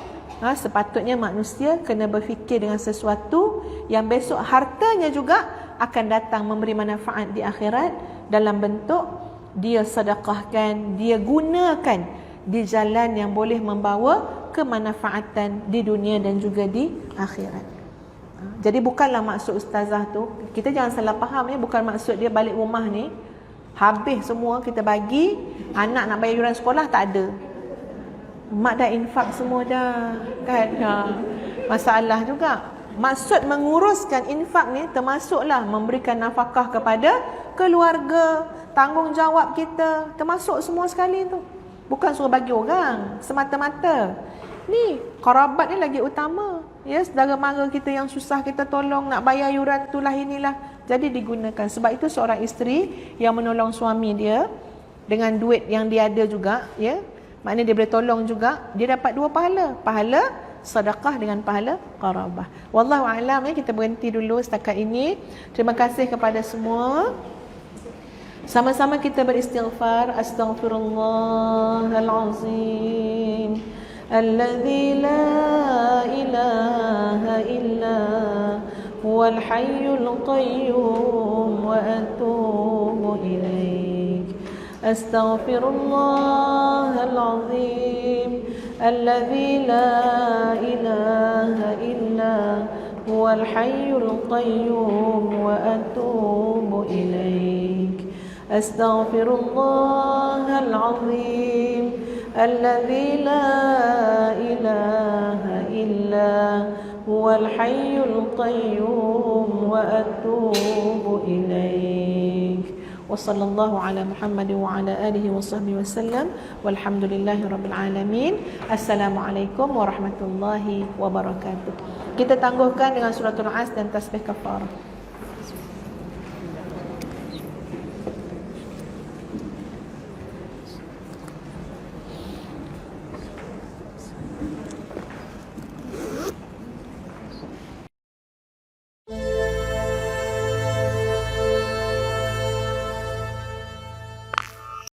Sepatutnya manusia kena berfikir dengan sesuatu yang besok hartanya juga akan datang memberi manfaat di akhirat, dalam bentuk dia sedekahkan, dia gunakan di jalan yang boleh membawa kemanfaatan di dunia dan juga di akhirat. Jadi bukanlah maksud ustazah tu, kita jangan salah faham ya, bukan maksud dia balik rumah ni habis semua kita bagi, anak nak bayar yuran sekolah tak ada, mak dah infak semua dah kan. Masalah juga. Maksud menguruskan infak ni termasuklah memberikan nafkah kepada keluarga, tanggungjawab kita, termasuk semua sekali tu. Bukan suruh bagi orang semata-mata. Ni kerabat ni lagi utama. Ya, saudara mara kita yang susah kita tolong, nak bayar yuran itulah inilah. Jadi digunakan. Sebab itu seorang isteri yang menolong suami dia dengan duit yang dia ada juga, ya, maknanya dia boleh tolong juga, dia dapat dua pahala. Pahala sedekah dengan pahala qarabah. Wallahu a'lam. Kita berhenti dulu setakat ini. Terima kasih kepada semua. Sama-sama kita beristighfar. Astaghfirullahalazim alladzi la ilaha illa huwal hayyul qayyum wa atubu ilaik. Astaghfirullahalazim الذي لا إله إلا هو الحي القيوم وأتوب إليك. أستغفر الله العظيم الذي لا إله إلا هو الحي القيوم وأتوب إليك. وصلى الله على محمد وعلى آله وصحبه وسلم والحمد لله رب العالمين. Assalamualaikum warahmatullahi wabarakatuh. Kita tangguhkan dengan suratul As dan tasbih kafarah.